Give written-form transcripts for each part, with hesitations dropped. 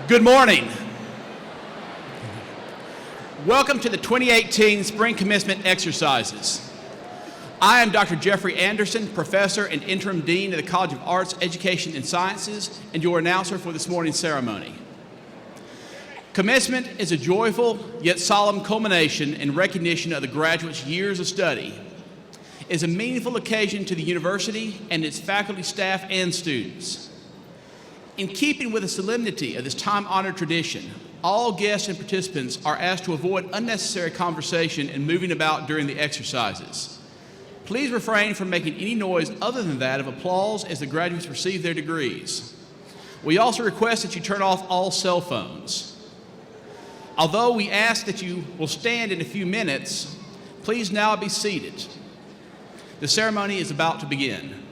Good morning. Welcome to the 2018 Spring Commencement Exercises. I am Dr. Jeffrey Anderson, Professor and Interim Dean of the College of Arts, Education, and Sciences, and your announcer for this morning's ceremony. Commencement is a joyful yet solemn culmination and recognition of the graduates' years of study. It is a meaningful occasion to the university and its faculty, staff, and students. In keeping with the solemnity of this time-honored tradition, all guests and participants are asked to avoid unnecessary conversation and moving about during the exercises. Please refrain from making any noise other than that of applause as the graduates receive their degrees. We also request that you turn off all cell phones. Although we ask that you will stand in a few minutes, please now be seated. The ceremony is about to begin.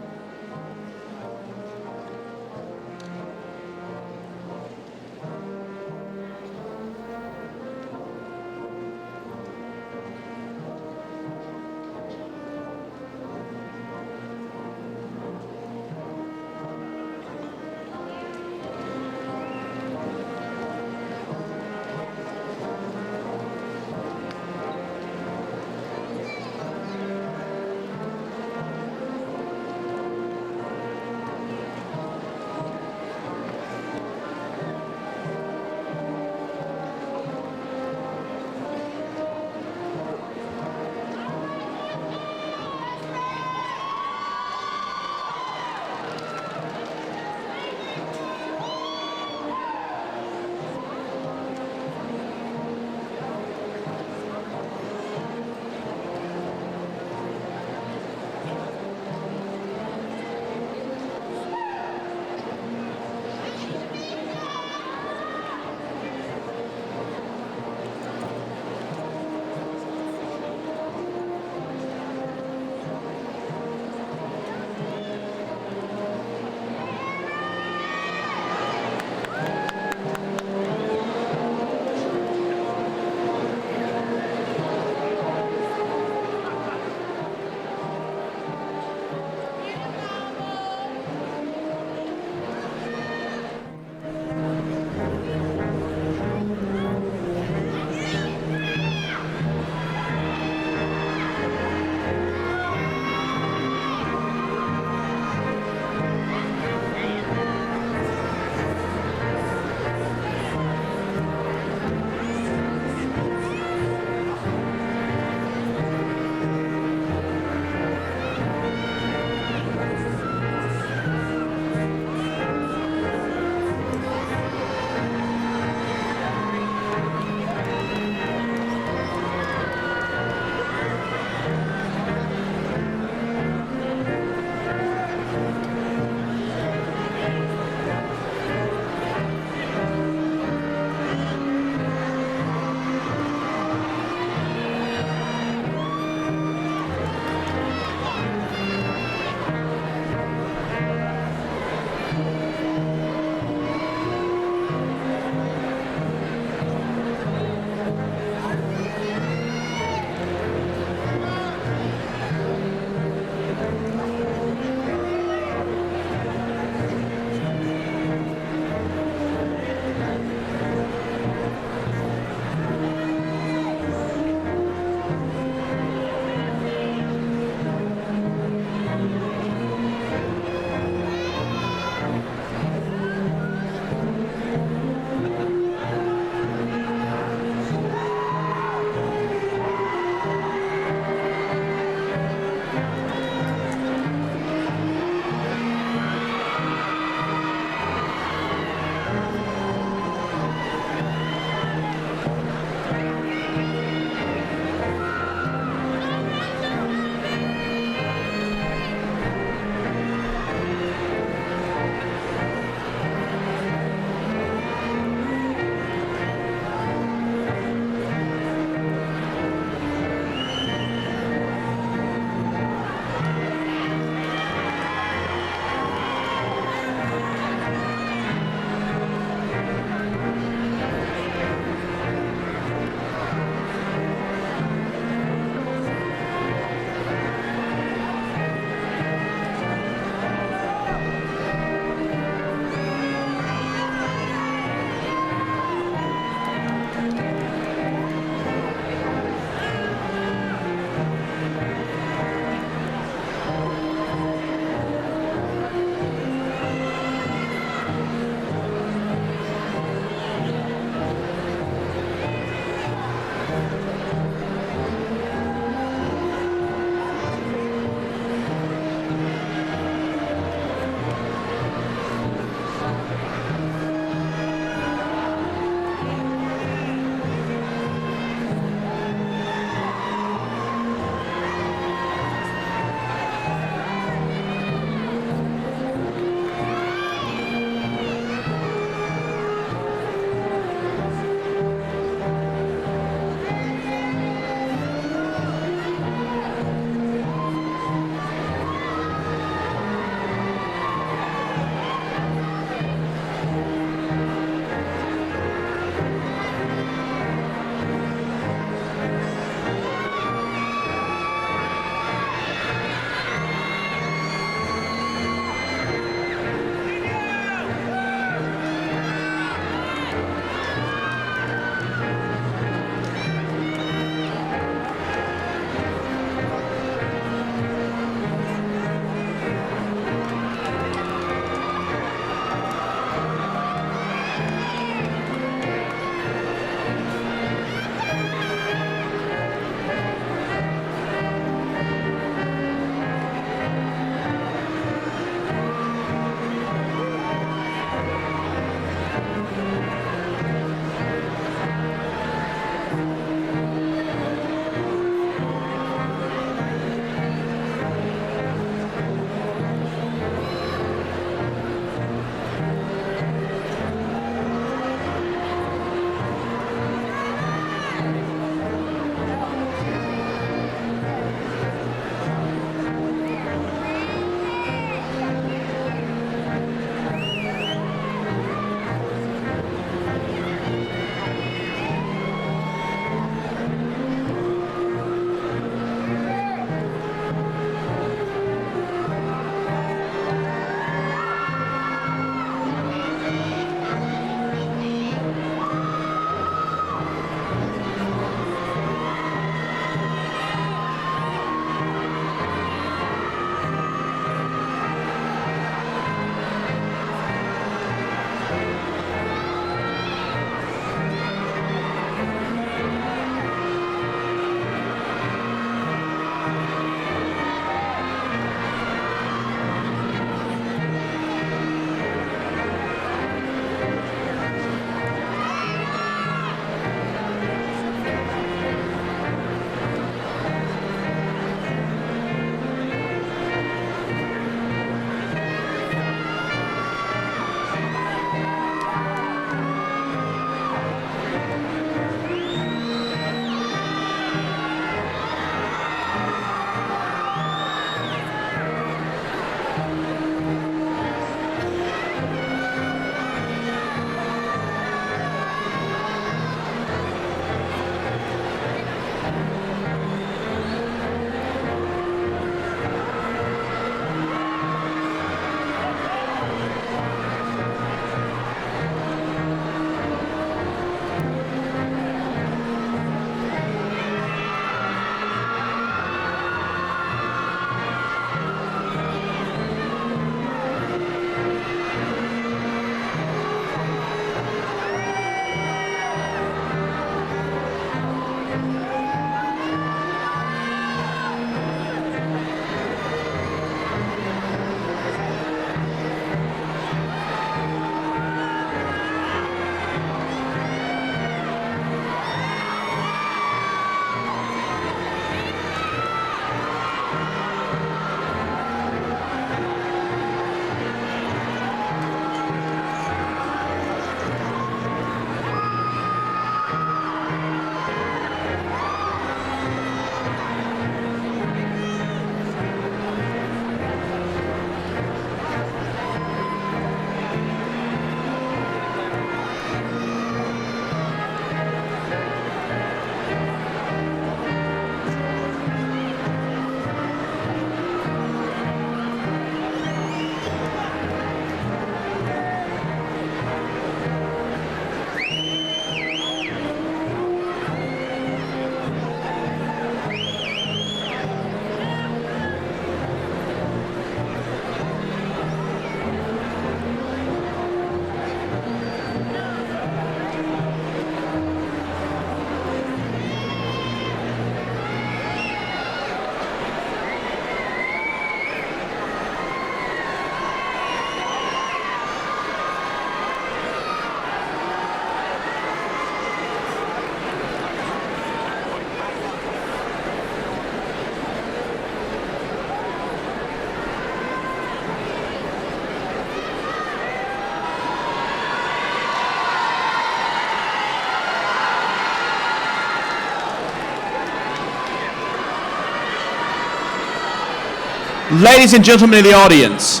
Ladies and gentlemen of the audience,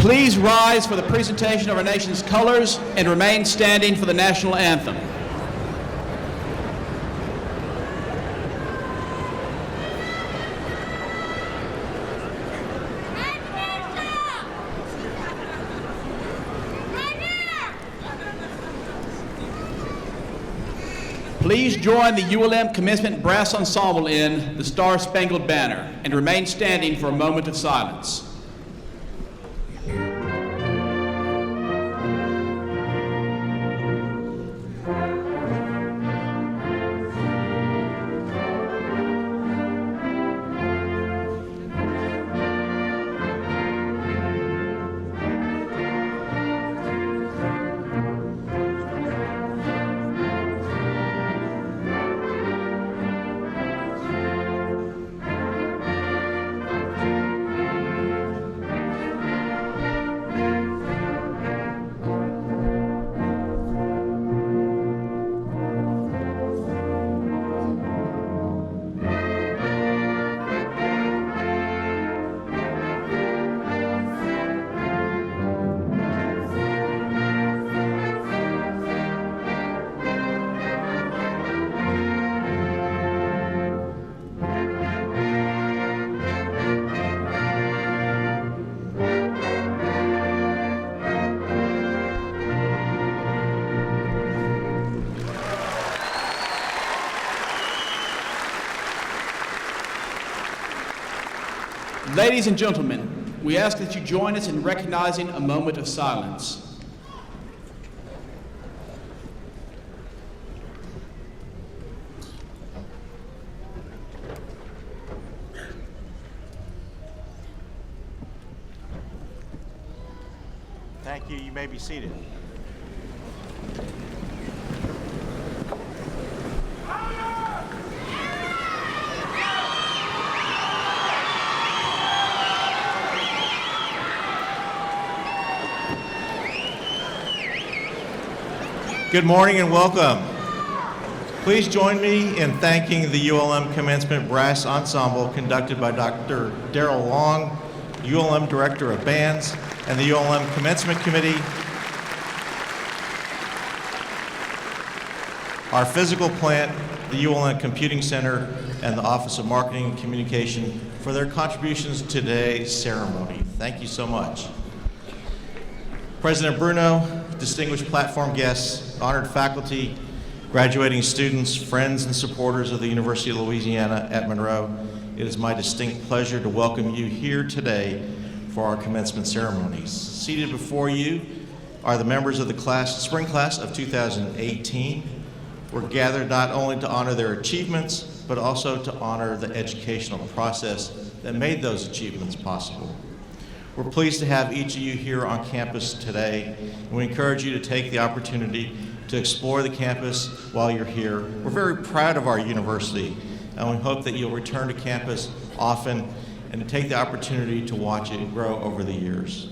please rise for the presentation of our nation's colors and remain standing for the national anthem. Please join the ULM Commencement Brass Ensemble in the Star-Spangled Banner and remain standing for a moment of silence. Ladies and gentlemen, we ask that you join us in recognizing a moment of silence. Thank you. You may be seated. Good morning and welcome. Please join me in thanking the ULM Commencement Brass Ensemble conducted by Dr. Darrell Long, ULM Director of Bands, and the ULM Commencement Committee, our physical plant, the ULM Computing Center, and the Office of Marketing and Communication for their contributions to today's ceremony. Thank you so much. President Bruno, distinguished platform guests, honored faculty, graduating students, friends and supporters of the University of Louisiana at Monroe, it is my distinct pleasure to welcome you here today for our commencement ceremonies. Seated before you are the members of the spring class of 2018. We're gathered not only to honor their achievements, but also to honor the educational process that made those achievements possible. We're pleased to have each of you here on campus today, and we encourage you to take the opportunity to explore the campus while you're here. We're very proud of our university, and we hope that you'll return to campus often and to take the opportunity to watch it grow over the years.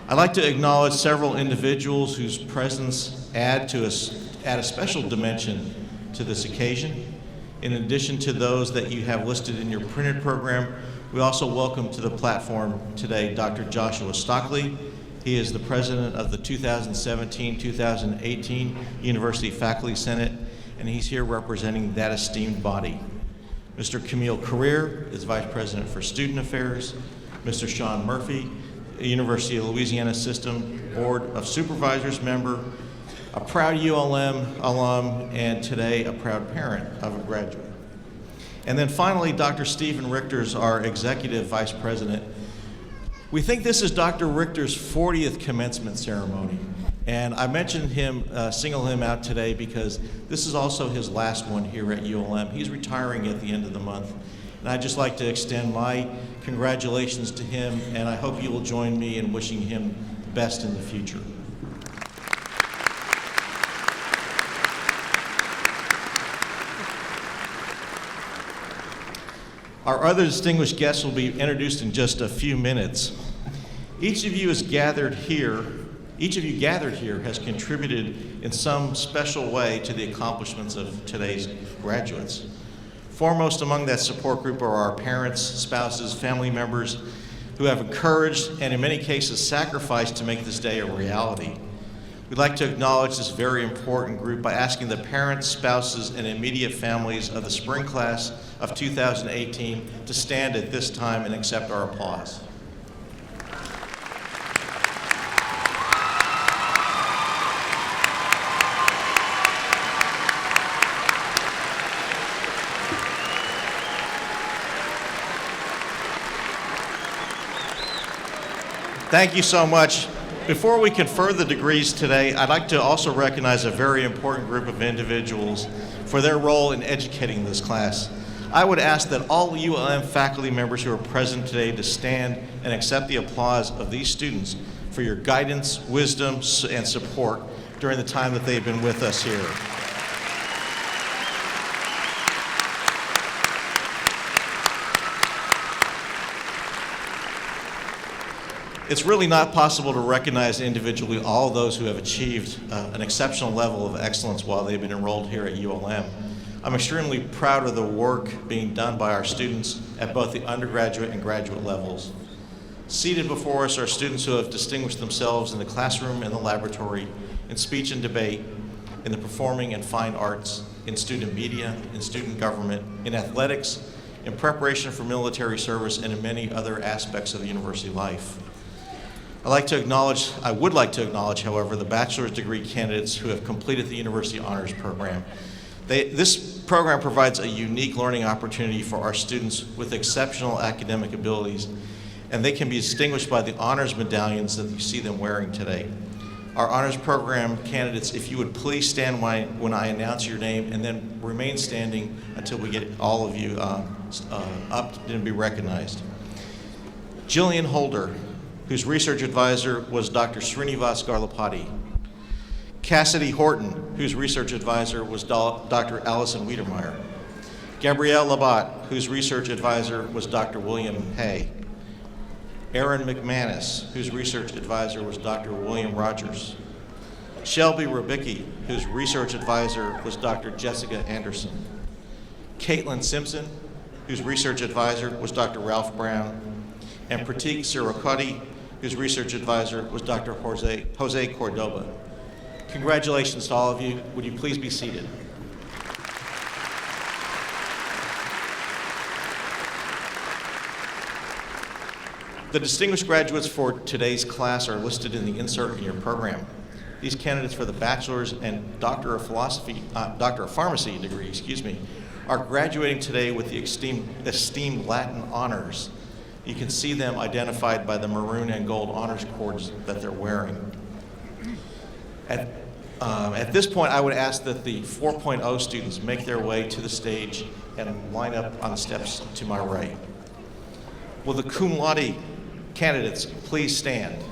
I'd like to acknowledge several individuals whose presence add a special dimension to this occasion. In addition to those that you have listed in your printed program, we also welcome to the platform today Dr. Joshua Stockley. He is the president of the 2017-2018 University Faculty Senate, and he's here representing that esteemed body. Mr. Camille Carrier is vice president for student affairs. Mr. Sean Murphy, a University of Louisiana System Board of Supervisors member, a proud ULM alum, and today a proud parent of a graduate. And then finally, Dr. Stephen Richter's our executive vice president. We think this is Dr. Richter's 40th commencement ceremony. And I mentioned him, single him out today because this is also his last one here at ULM. He's retiring at the end of the month. And I'd just like to extend my congratulations to him, and I hope you will join me in wishing him the best in the future. Our other distinguished guests will be introduced in just a few minutes. Each of you gathered here has contributed in some special way to the accomplishments of today's graduates. Foremost among that support group are our parents, spouses, family members who have encouraged and in many cases sacrificed to make this day a reality. We'd like to acknowledge this very important group by asking the parents, spouses, and immediate families of the spring class of 2018 to stand at this time and accept our applause. Thank you so much. Before we confer the degrees today, I'd like to also recognize a very important group of individuals for their role in educating this class. I would ask that all ULM faculty members who are present today to stand and accept the applause of these students for your guidance, wisdom, and support during the time that they've been with us here. It's really not possible to recognize individually all those who have achieved an exceptional level of excellence while they've been enrolled here at ULM. I'm extremely proud of the work being done by our students at both the undergraduate and graduate levels. Seated before us are students who have distinguished themselves in the classroom and the laboratory, in speech and debate, in the performing and fine arts, in student media, in student government, in athletics, in preparation for military service, and in many other aspects of the university life. I would like to acknowledge, however, the bachelor's degree candidates who have completed the University Honors Program. This program provides a unique learning opportunity for our students with exceptional academic abilities, and they can be distinguished by the honors medallions that you see them wearing today. Our honors program candidates, if you would please stand when I announce your name, and then remain standing until we get all of you up and be recognized. Jillian Holder, whose research advisor was Dr. Srinivas Garlapati. Cassidy Horton, whose research advisor was Dr. Allison Wiedermeyer. Gabrielle Labat, whose research advisor was Dr. William Hay. Erin McManus, whose research advisor was Dr. William Rogers. Shelby Rubicki, whose research advisor was Dr. Jessica Anderson. Caitlin Simpson, whose research advisor was Dr. Ralph Brown. And Pratik Sirikoti, whose research advisor was Dr. Jose Cordoba. Congratulations to all of you. Would you please be seated? The distinguished graduates for today's class are listed in the insert in your program. These candidates for the bachelor's and Doctor of Pharmacy degree, are graduating today with the esteemed Latin honors. You can see them identified by the maroon and gold honors cords that they're wearing. At this point, I would ask that the 4.0 students make their way to the stage and line up on the steps to my right. Will the cum laude candidates please stand?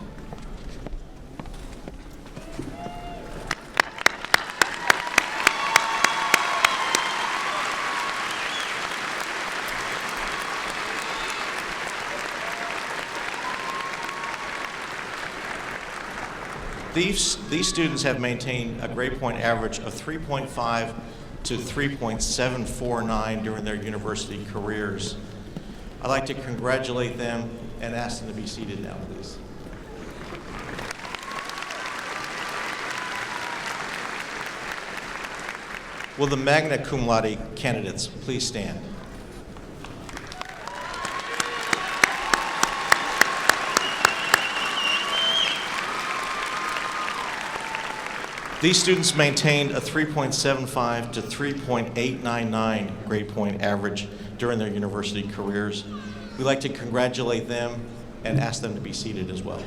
These students have maintained a grade point average of 3.5 to 3.749 during their university careers. I'd like to congratulate them and ask them to be seated now, please. Will the magna cum laude candidates please stand? These students maintained a 3.75 to 3.899 grade point average during their university careers. We'd like to congratulate them and ask them to be seated as well.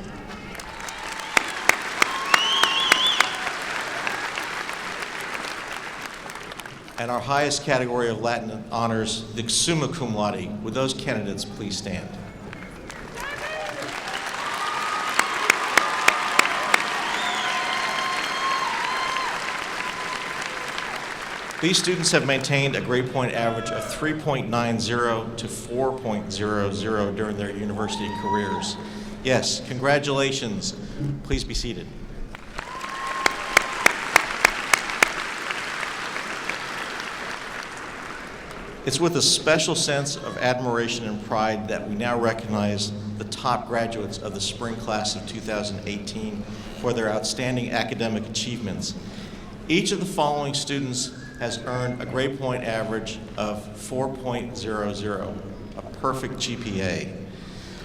And our highest category of Latin honors, the summa cum laude. Would those candidates please stand? These students have maintained a grade point average of 3.90 to 4.00 during their university careers. Yes, congratulations. Please be seated. It's with a special sense of admiration and pride that we now recognize the top graduates of the spring class of 2018 for their outstanding academic achievements. Each of the following students has earned a grade point average of 4.00, a perfect GPA.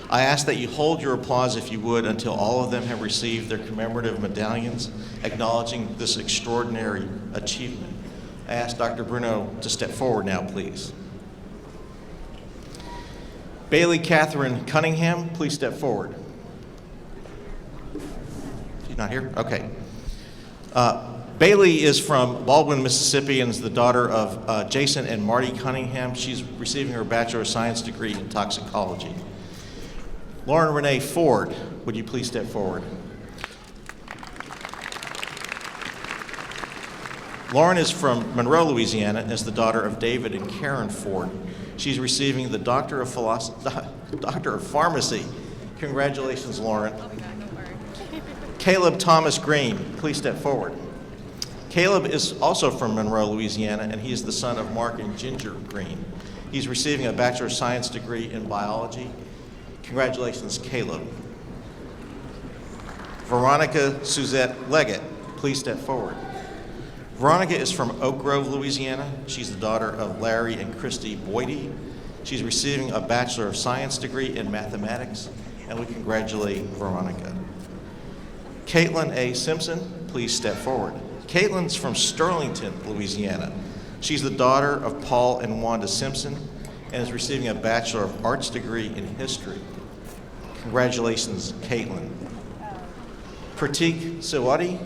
I ask that you hold your applause, if you would, until all of them have received their commemorative medallions acknowledging this extraordinary achievement. I ask Dr. Bruno to step forward now, please. Bailey Catherine Cunningham, please step forward. She's not here? Okay. Bailey is from Baldwin, Mississippi, and is the daughter of Jason and Marty Cunningham. She's receiving her Bachelor of Science degree in toxicology. Lauren Renee Ford, would you please step forward? Lauren is from Monroe, Louisiana, and is the daughter of David and Karen Ford. She's receiving the Doctor of Pharmacy. Congratulations, Lauren. Caleb Thomas Green, please step forward. Caleb is also from Monroe, Louisiana, and he is the son of Mark and Ginger Green. He's receiving a Bachelor of Science degree in biology. Congratulations, Caleb. Veronica Suzette Leggett, please step forward. Veronica is from Oak Grove, Louisiana. She's the daughter of Larry and Christy Boydie. She's receiving a Bachelor of Science degree in mathematics, and we congratulate Veronica. Caitlin A. Simpson, please step forward. Caitlin's from Sterlington, Louisiana. She's the daughter of Paul and Wanda Simpson and is receiving a Bachelor of Arts degree in history. Congratulations, Caitlin. Pratik Sewati,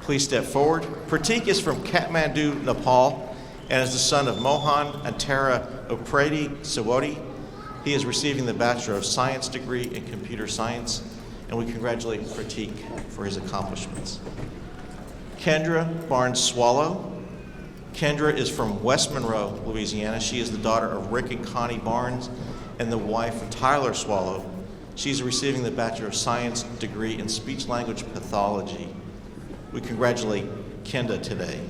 please step forward. Pratik is from Kathmandu, Nepal, and is the son of Mohan and Tara Opredi Sewati. He is receiving the Bachelor of Science degree in computer science, and we congratulate Pratik for his accomplishments. Kendra Barnes Swallow. Kendra is from West Monroe, Louisiana. She is the daughter of Rick and Connie Barnes and the wife of Tyler Swallow. She's receiving the Bachelor of Science degree in speech language pathology. We congratulate Kenda today.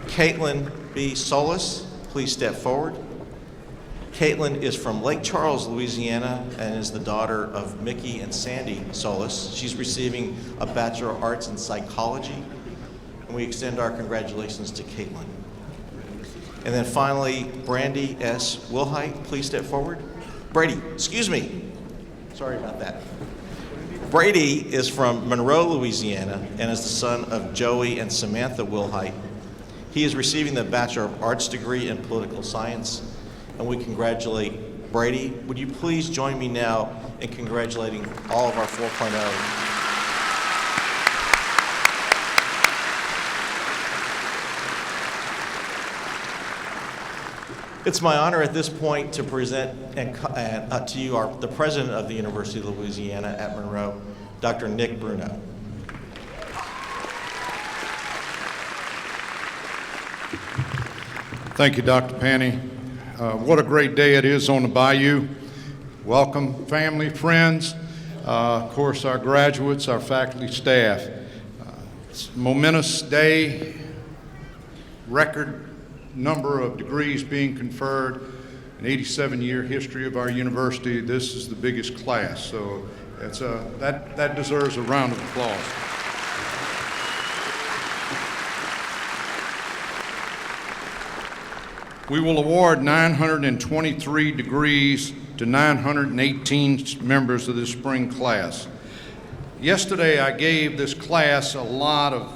Caitlin B. Solis, please step forward. Caitlin is from Lake Charles, Louisiana, and is the daughter of Mickey and Sandy Solis. She's receiving a Bachelor of Arts in Psychology, and we extend our congratulations to Caitlin. And then finally, Brandy S. Wilhite, please step forward. Brady, excuse me. Sorry about that. Brady is from Monroe, Louisiana, and is the son of Joey and Samantha Wilhite. He is receiving the Bachelor of Arts degree in political science, and we congratulate Brady. Would you please join me now in congratulating all of our 4.0? It's my honor at this point to present to you the President of the University of Louisiana at Monroe, Dr. Nick Bruno. Thank you, Dr. Panny. What a great day it is on the Bayou. Welcome, family, friends, of course, our graduates, our faculty, staff. It's a momentous day, record number of degrees being conferred, an 87-year history of our university. This is the biggest class, so it's that deserves a round of applause. We will award 923 degrees to 918 members of this spring class. Yesterday, I gave this class a lot of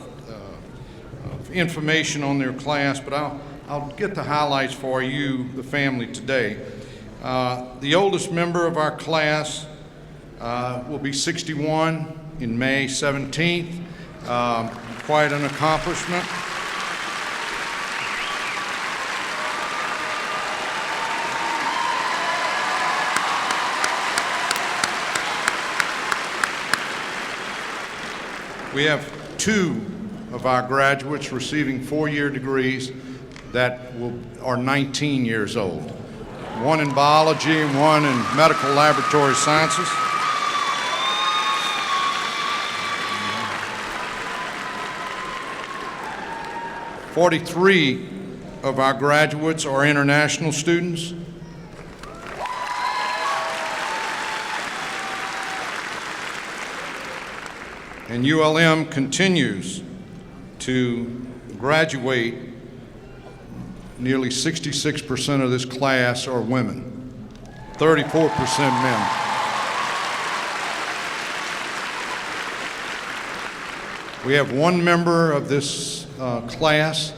information on their class, but I'll get the highlights for you, the family, today. The oldest member of our class will be 61 in May 17th. Quite an accomplishment. We have two of our graduates receiving four-year degrees that are 19 years old. One in biology and one in medical laboratory sciences. of our graduates are international students. And ULM continues to graduate. Nearly 66% of this class are women, 34% men. We have one member of this class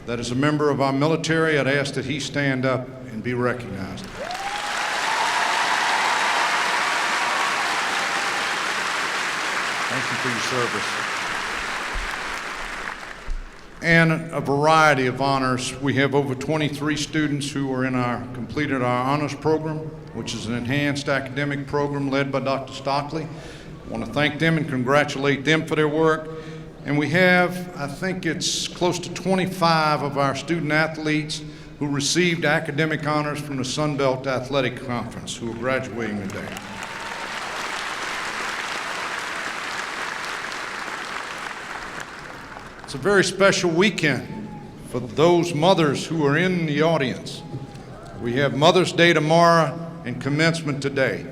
that is a member of our military. I'd ask that he stand up and be recognized. Thank you for your service. And a variety of honors. We have over 23 students who are completed our honors program, which is an enhanced academic program led by Dr. Stockley. I want to thank them and congratulate them for their work. And we have, I think it's close to 25 of our student athletes who received academic honors from the Sun Belt Athletic Conference who are graduating today. It's a very special weekend for those mothers who are in the audience. We have Mother's Day tomorrow and commencement today.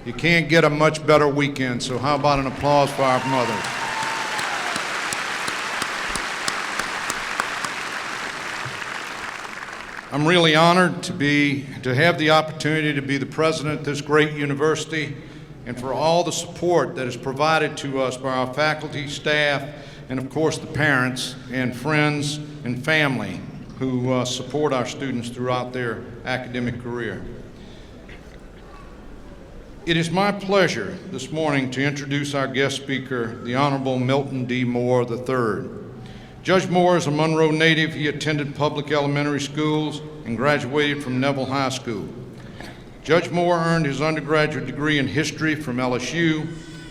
You can't get a much better weekend, so how about an applause for our mothers? I'm really honored to have the opportunity to be the president of this great university and for all the support that is provided to us by our faculty, staff, and of course the parents and friends and family who support our students throughout their academic career. It is my pleasure this morning to introduce our guest speaker, the Honorable Milton D. Moore III. Judge Moore is a Monroe native. He attended public elementary schools and graduated from Neville High School. Judge Moore earned his undergraduate degree in history from LSU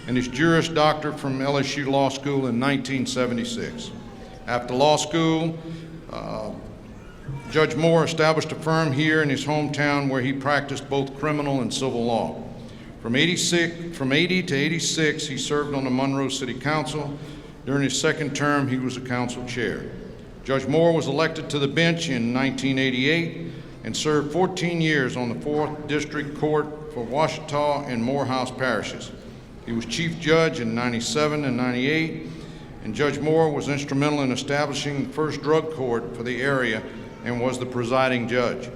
and his Juris Doctor from LSU Law School in 1976. After law school, Judge Moore established a firm here in his hometown where he practiced both criminal and civil law. From 80 to 86, he served on the Monroe City Council. During his second term, he was a council chair. Judge Moore was elected to the bench in 1988 and served 14 years on the 4th District Court for Washita and Morehouse parishes. He was chief judge in 97 and 98, and Judge Moore was instrumental in establishing the first drug court for the area and was the presiding judge.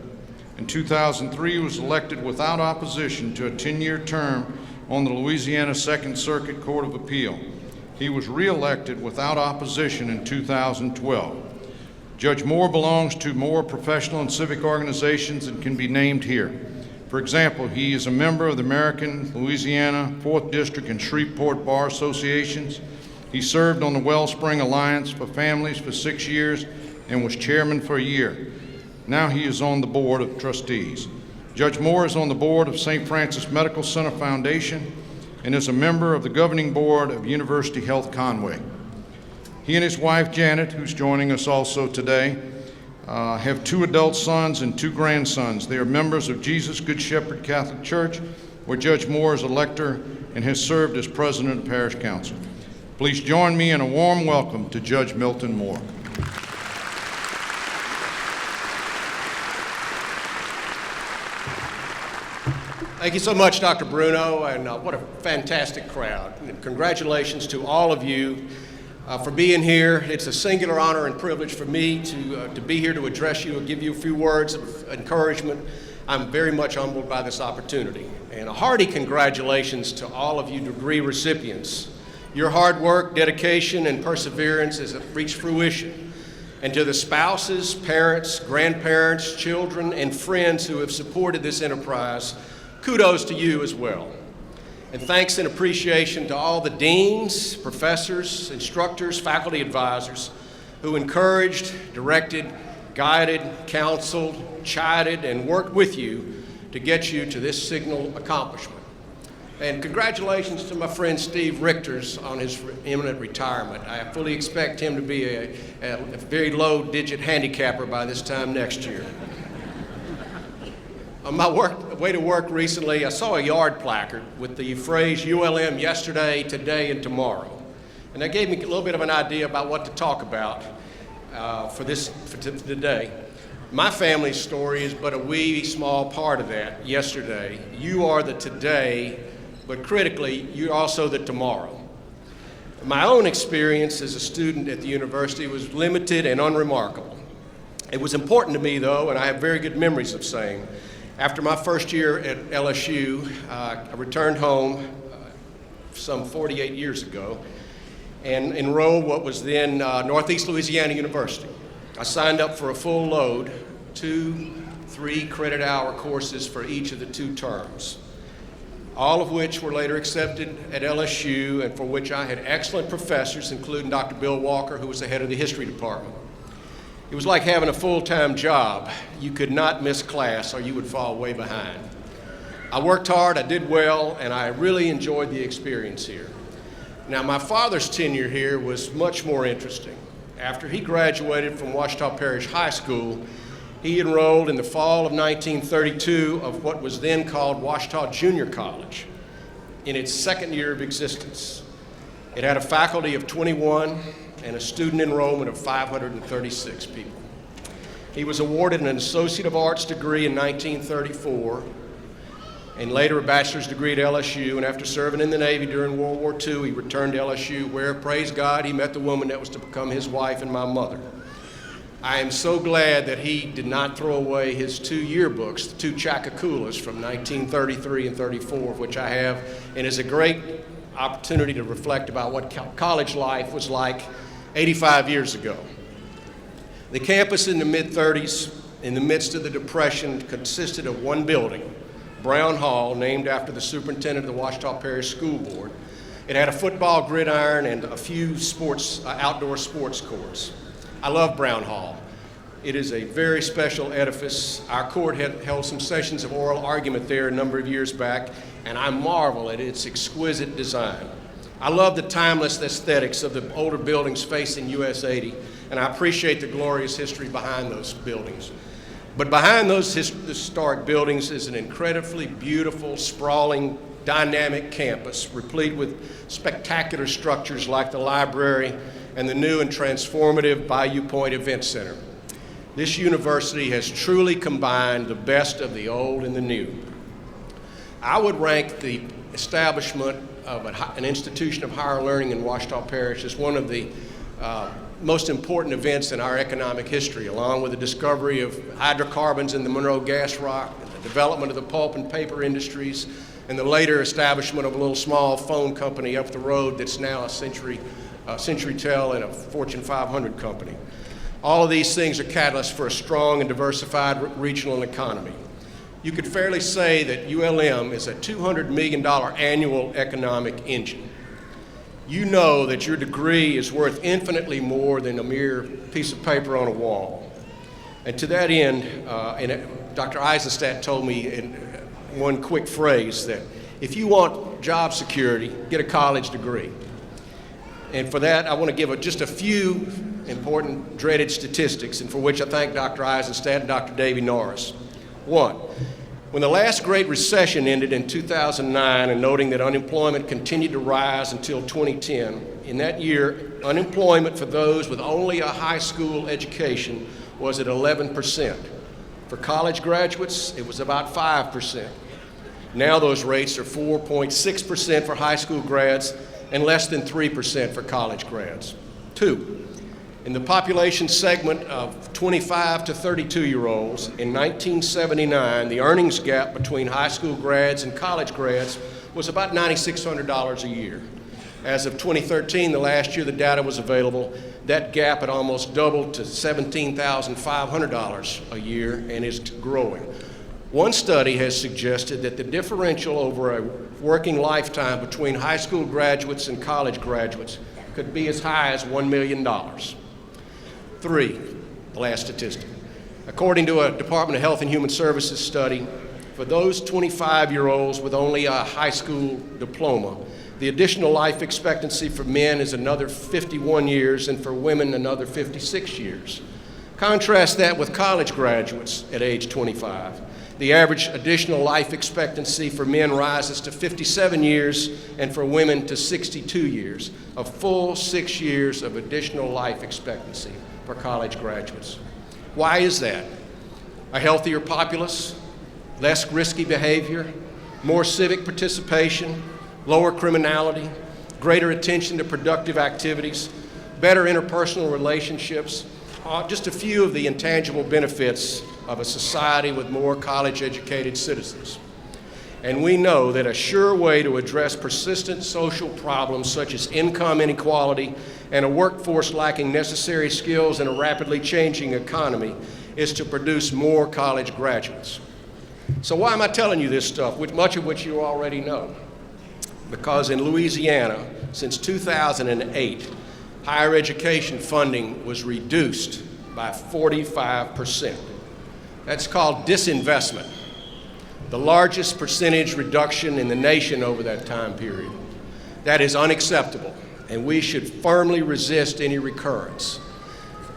In 2003, he was elected without opposition to a 10-year term on the Louisiana Second Circuit Court of Appeal. He was re-elected without opposition in 2012. Judge Moore belongs to more professional and civic organizations and can be named here. For example, he is a member of the American, Louisiana, 4th District, and Shreveport Bar Associations. He served on the Wellspring Alliance for Families for 6 years and was chairman for a year. Now he is on the board of trustees. Judge Moore is on the board of St. Francis Medical Center Foundation and is a member of the governing board of University Health Conway. He and his wife, Janet, who's joining us also today, have 2 adult sons and 2 grandsons. They are members of Jesus Good Shepherd Catholic Church, where Judge Moore is a lector and has served as president of the parish council. Please join me in a warm welcome to Judge Milton Moore. Thank you so much, Dr. Bruno, and what a fantastic crowd. And congratulations to all of you for being here. It's a singular honor and privilege for me to be here to address you and give you a few words of encouragement. I'm very much humbled by this opportunity. And a hearty congratulations to all of you degree recipients. Your hard work, dedication, and perseverance has reached fruition. And to the spouses, parents, grandparents, children, and friends who have supported this enterprise, kudos to you as well. And thanks and appreciation to all the deans, professors, instructors, faculty advisors who encouraged, directed, guided, counseled, chided, and worked with you to get you to this signal accomplishment. And congratulations to my friend Steve Richters on his imminent retirement. I fully expect him to be a very low-digit handicapper by this time next year. On my way to work recently, I saw a yard placard with the phrase ULM yesterday, today, and tomorrow. And that gave me a little bit of an idea about what to talk about for today. My family's story is but a wee small part of that yesterday. You are the today, but critically, you're also the tomorrow. My own experience as a student at the university was limited and unremarkable. It was important to me, though, and I have very good memories of saying, after my first year at LSU, I returned home some 48 years ago and enrolled what was then Northeast Louisiana University. I signed up for a full load, 2 3-credit-hour courses for each of the 2 terms, all of which were later accepted at LSU and for which I had excellent professors, including Dr. Bill Walker, who was the head of the history department. It was like having a full-time job. You could not miss class or you would fall way behind. I worked hard, I did well, and I really enjoyed the experience here. Now, my father's tenure here was much more interesting. After he graduated from Ouachita Parish High School, he enrolled in the fall of 1932 of what was then called Ouachita Junior College in its second year of existence. It had a faculty of 21 and a student enrollment of 536 people. He was awarded an Associate of Arts degree in 1934 and later a bachelor's degree at LSU, and after serving in the Navy during World War II, he returned to LSU where, praise God, he met the woman that was to become his wife and my mother. I am so glad that he did not throw away his 2 yearbooks, the 2 Chacaculas from 1933 and 34, which I have, and is a great opportunity to reflect about what college life was like 85 years ago. The campus in the mid-30s, in the midst of the Depression, consisted of one building, Brown Hall, named after the superintendent of the Ouachita Parish School Board. It had a football gridiron and a few outdoor sports courts. I love Brown Hall. It is a very special edifice. Our court had held some sessions of oral argument there a number of years back, and I marvel at its exquisite design. I love the timeless aesthetics of the older buildings facing US 80, and I appreciate the glorious history behind those buildings. But behind those historic buildings is an incredibly beautiful, sprawling, dynamic campus, replete with spectacular structures like the library and the new and transformative Bayou Point Event Center. This university has truly combined the best of the old and the new. I would rank the establishment of an institution of higher learning in Ouachita Parish as one of the most important events in our economic history, along with the discovery of hydrocarbons in the Monroe gas rock, and the development of the pulp and paper industries, and the later establishment of a little small phone company up the road that's now a CenturyTel and a Fortune 500 company. All of these things are catalysts for a strong and diversified regional economy. You could fairly say that ULM is a $200 million annual economic engine. You know that your degree is worth infinitely more than a mere piece of paper on a wall. And to that end, Dr. Eisenstadt told me in one quick phrase that if you want job security, get a college degree. And for that, I want to give just a few important dreaded statistics, and for which I thank Dr. Eisenstadt and Dr. Davy Norris. 1, when the last Great Recession ended in 2009, and noting that unemployment continued to rise until 2010, in that year, unemployment for those with only a high school education was at 11%. For college graduates, it was about 5%. Now those rates are 4.6% for high school grads and less than 3% for college grads. 2, in the population segment of 25 to 32-year-olds, in 1979, the earnings gap between high school grads and college grads was about $9,600 a year. As of 2013, the last year the data was available, that gap had almost doubled to $17,500 a year and is growing. One study has suggested that the differential over a working lifetime between high school graduates and college graduates could be as high as $1 million. 3, the last statistic. According to a Department of Health and Human Services study, for those 25-year-olds with only a high school diploma, the additional life expectancy for men is another 51 years and for women another 56 years. Contrast that with college graduates at age 25. The average additional life expectancy for men rises to 57 years and for women to 62 years, a full 6 years of additional life expectancy for college graduates. Why is that? a healthier populace, less risky behavior, more civic participation, lower criminality, greater attention to productive activities, better interpersonal relationships, just a few of the intangible benefits of a society with more college-educated citizens. And we know that a sure way to address persistent social problems such as income inequality and a workforce lacking necessary skills in a rapidly changing economy is to produce more college graduates. So why am I telling you this stuff, much of which you already know? Because in Louisiana, since 2008, higher education funding was reduced by 45%. That's called disinvestment, the largest percentage reduction in the nation over that time period. That is unacceptable, and we should firmly resist any recurrence.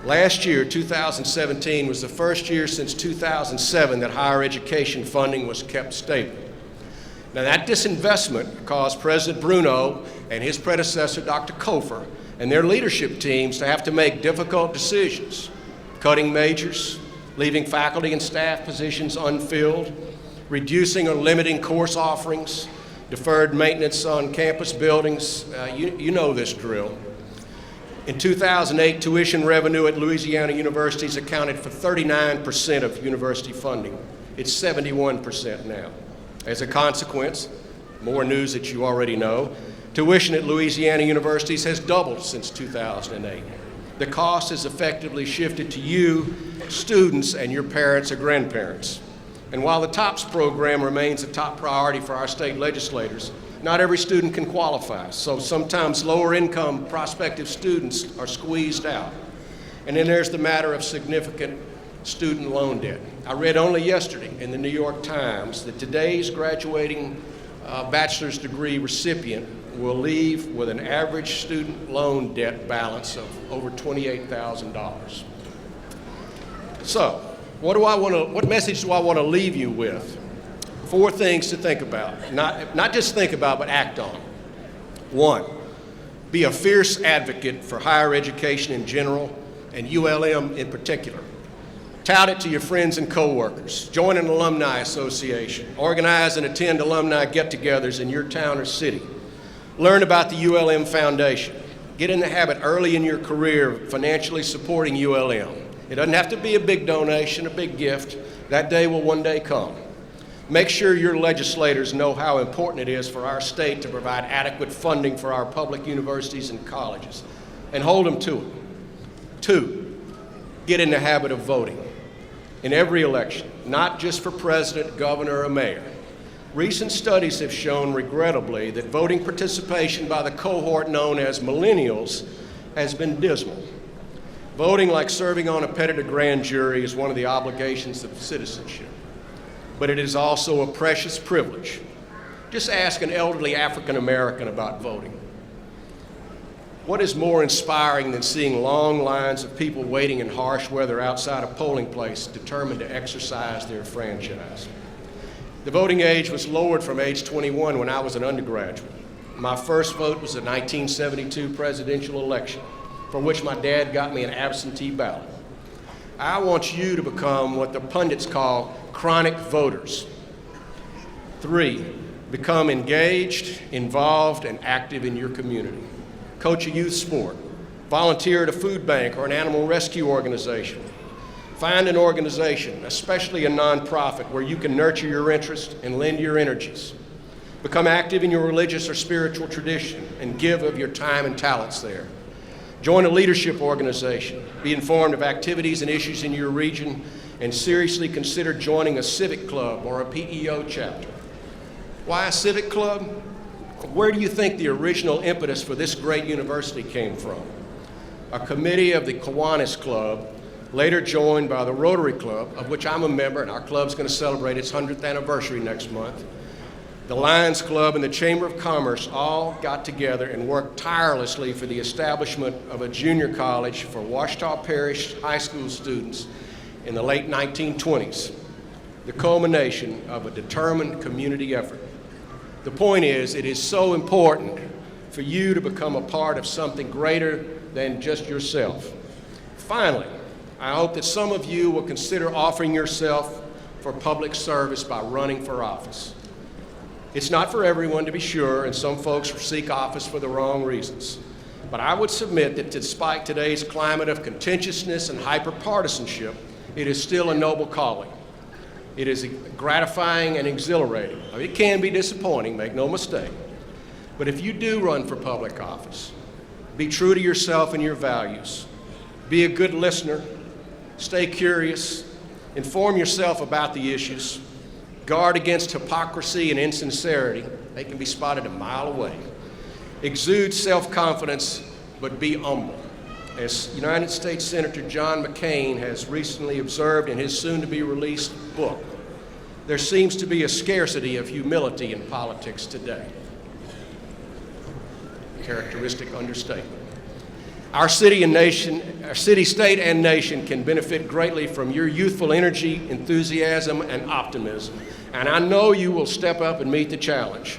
Last year, 2017, was the first year since 2007 that higher education funding was kept stable. Now, that disinvestment caused President Bruno and his predecessor, Dr. Cofer, and their leadership teams to have to make difficult decisions, cutting majors, leaving faculty and staff positions unfilled, reducing or limiting course offerings, deferred maintenance on campus buildings. You know this drill. In 2008, tuition revenue at Louisiana universities accounted for 39% of university funding. It's 71% now. As a consequence, more news that you already know, tuition at Louisiana universities has doubled since 2008. The cost has effectively shifted to you, students, and your parents or grandparents. And while the TOPS program remains a top priority for our state legislators, not every student can qualify, so sometimes lower income prospective students are squeezed out. And then there's the matter of significant student loan debt. I read only yesterday in the New York Times that today's graduating bachelor's degree recipient will leave with an average student loan debt balance of over $28,000. So, what message do I want to leave you with? 4 things to think about. Not just think about, but act on. 1, be a fierce advocate for higher education in general and ULM in particular. Tout it to your friends and coworkers. Join an alumni association. Organize and attend alumni get-togethers in your town or city. Learn about the ULM Foundation. Get in the habit early in your career of financially supporting ULM. It doesn't have to be a big donation, a big gift. That day will one day come. Make sure your legislators know how important it is for our state to provide adequate funding for our public universities and colleges, and hold them to it. 2, get in the habit of voting in every election, not just for president, governor, or mayor. Recent studies have shown, regrettably, that voting participation by the cohort known as millennials has been dismal. Voting, like serving on a petit grand jury, is one of the obligations of citizenship, but it is also a precious privilege. Just ask an elderly African American about voting. What is more inspiring than seeing long lines of people waiting in harsh weather outside a polling place determined to exercise their franchise? The voting age was lowered from age 21 when I was an undergraduate. My first vote was the 1972 presidential election, for which my dad got me an absentee ballot. I want you to become what the pundits call chronic voters. 3, become engaged, involved, and active in your community. Coach a youth sport. Volunteer at a food bank or an animal rescue organization. Find an organization, especially a nonprofit, where you can nurture your interest and lend your energies. Become active in your religious or spiritual tradition and give of your time and talents there. Join a leadership organization. Be informed of activities and issues in your region, and seriously consider joining a civic club or a PEO chapter. Why a civic club? Where do you think the original impetus for this great university came from? A committee of the Kiwanis Club, later joined by the Rotary Club, of which I'm a member, and our club's going to celebrate its 100th anniversary next month. The Lions Club and the Chamber of Commerce all got together and worked tirelessly for the establishment of a junior college for Ouachita Parish high school students in the late 1920s, the culmination of a determined community effort. The point is, it is so important for you to become a part of something greater than just yourself. Finally, I hope that some of you will consider offering yourself for public service by running for office. It's not for everyone, to be sure, and some folks seek office for the wrong reasons. But I would submit that despite today's climate of contentiousness and hyper-partisanship, it is still a noble calling. It is gratifying and exhilarating. It can be disappointing, make no mistake. But if you do run for public office, be true to yourself and your values. Be a good listener. Stay curious. Inform yourself about the issues. Guard against hypocrisy and insincerity. They can be spotted a mile away. Exude self-confidence, but be humble. As United States Senator John McCain has recently observed in his soon-to-be-released book, there seems to be a scarcity of humility in politics today. Characteristic understatement. Our city, state, and nation can benefit greatly from your youthful energy, enthusiasm, and optimism. And I know you will step up and meet the challenge.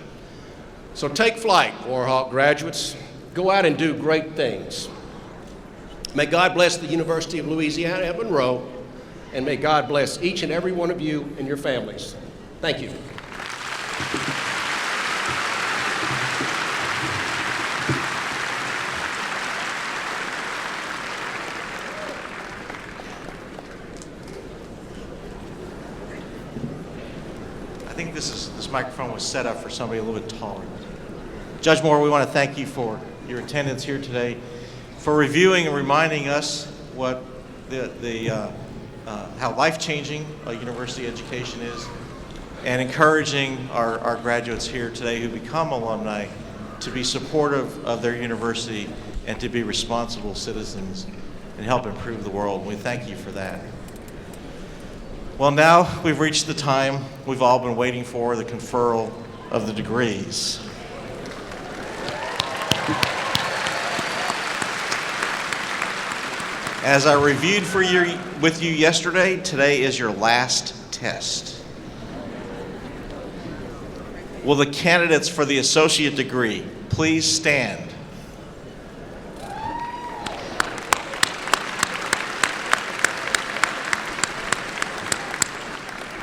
So take flight, Warhawk graduates. Go out and do great things. May God bless the University of Louisiana at Monroe, and may God bless each and every one of you and your families. Thank you. I think this microphone was set up for somebody a little bit taller. Judge Moore, we want to thank you for your attendance here today, for reviewing and reminding us what how life-changing a university education is, and encouraging our graduates here today who become alumni to be supportive of their university and to be responsible citizens and help improve the world. And we thank you for that. Well, now we've reached the time we've all been waiting for, the conferral of the degrees. As I reviewed with you yesterday, today is your last test. Will the candidates for the associate degree please stand?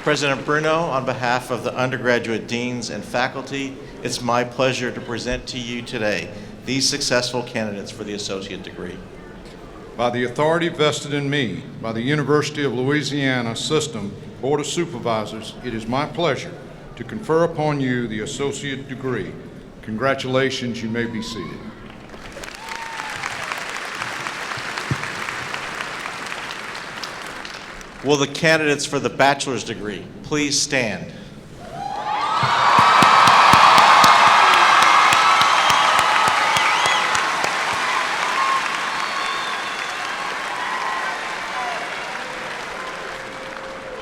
President Bruno, on behalf of the undergraduate deans and faculty, it's my pleasure to present to you today these successful candidates for the associate degree. By the authority vested in me by the University of Louisiana System Board of Supervisors, it is my pleasure to confer upon you the associate degree. Congratulations, you may be seated. Will the candidates for the bachelor's degree please stand?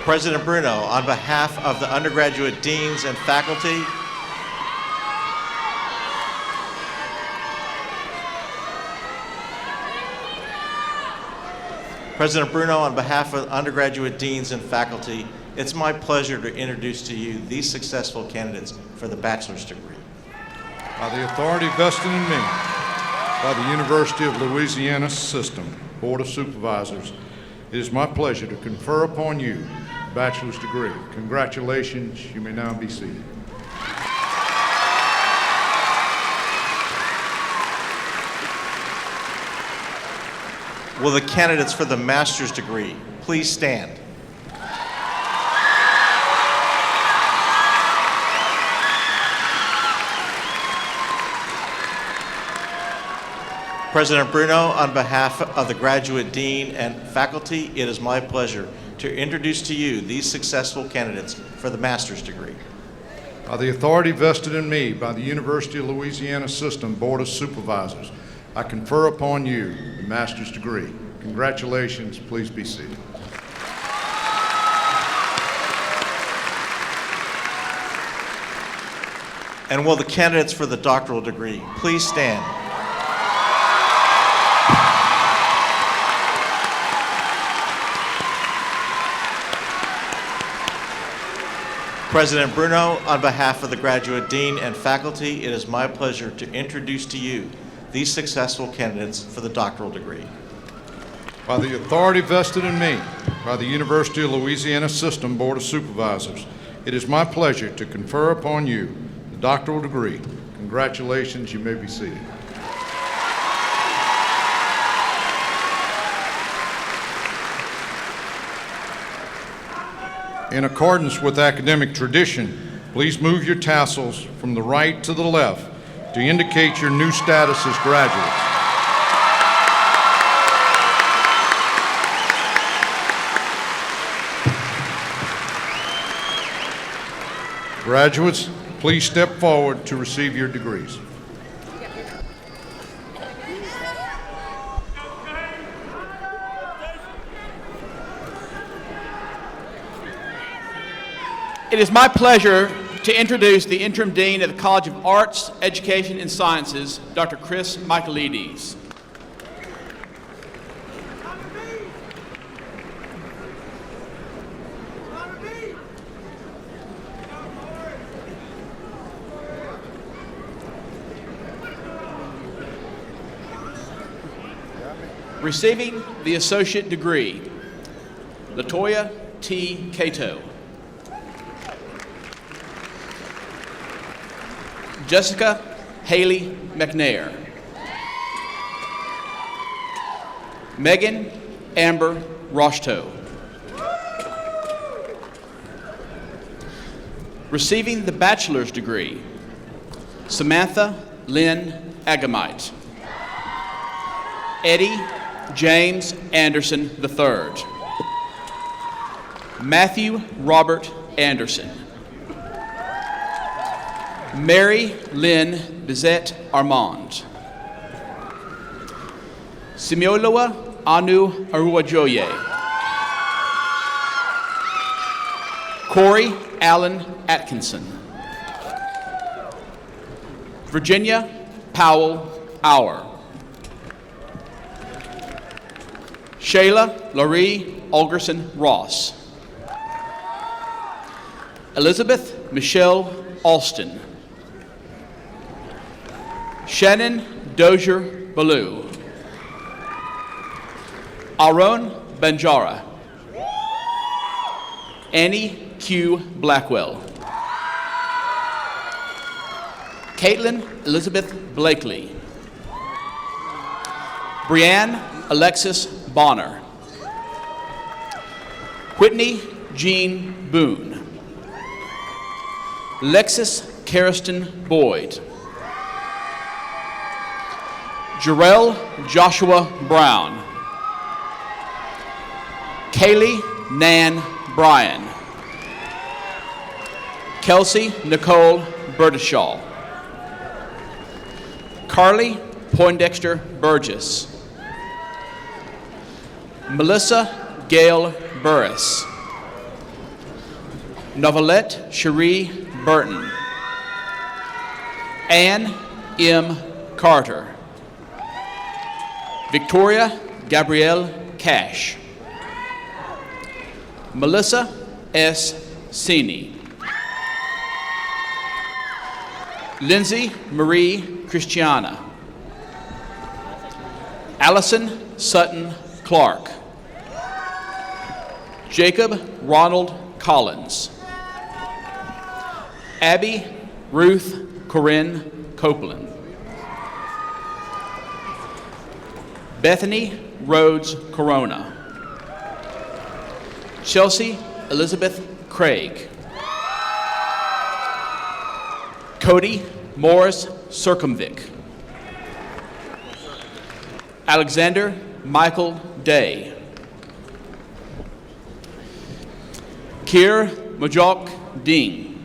President Bruno, on behalf of the undergraduate deans and faculty, President Bruno, on behalf of undergraduate deans and faculty, it's my pleasure to introduce to you these successful candidates for the bachelor's degree. By the authority vested in me by the University of Louisiana System Board of Supervisors, it is my pleasure to confer upon you the bachelor's degree. Congratulations, you may now be seated. Will the candidates for the master's degree please stand? President Bruno, on behalf of the graduate dean and faculty, it is my pleasure to introduce to you these successful candidates for the master's degree. By the authority vested in me by the University of Louisiana System Board of Supervisors, I confer upon you the master's degree. Congratulations, please be seated. And will the candidates for the doctoral degree please stand? President Bruno, on behalf of the graduate dean and faculty, it is my pleasure to introduce to you these successful candidates for the doctoral degree. By the authority vested in me by the University of Louisiana System Board of Supervisors, it is my pleasure to confer upon you the doctoral degree. Congratulations, you may be seated. In accordance with academic tradition, please move your tassels from the right to the left to indicate your new status as graduates. Graduates, please step forward to receive your degrees. It is my pleasure to introduce the Interim Dean of the College of Arts, Education, and Sciences, Dr. Chris Michaelides. Receiving the associate degree, Latoya T. Cato. Jessica Haley McNair. Megan Amber Roshto. Receiving the bachelor's degree, Samantha Lynn Agamite. Eddie James Anderson III. Matthew Robert Anderson. Mary Lynn Bizette Armand. Simioloa Anu Aruajoye. Corey Allen Atkinson. Virginia Powell Auer. Shayla Laurie Algerson Ross. Elizabeth Michelle Alston. Shannon Dozier Ballou. Aaron Banjara. Annie Q. Blackwell. Caitlin Elizabeth Blakely. Brianne Alexis Bonner. Whitney Jean Boone. Lexis Karriston Boyd. Jarrell Joshua Brown. Kaylee Nan Bryan. Kelsey Nicole Burdishaw. Carly Poindexter Burgess. Melissa Gail Burris. Novelette Cherie Burton. Ann M. Carter. Victoria Gabrielle Cash. Melissa S. Sini. Lindsay Marie Christiana. Allison Sutton Clark. Jacob Ronald Collins. Abby Ruth Corinne Copeland. Bethany Rhodes Corona. Chelsea Elizabeth Craig. Cody Morris Circumvic. Alexander Michael Day. Kier Majok Ding.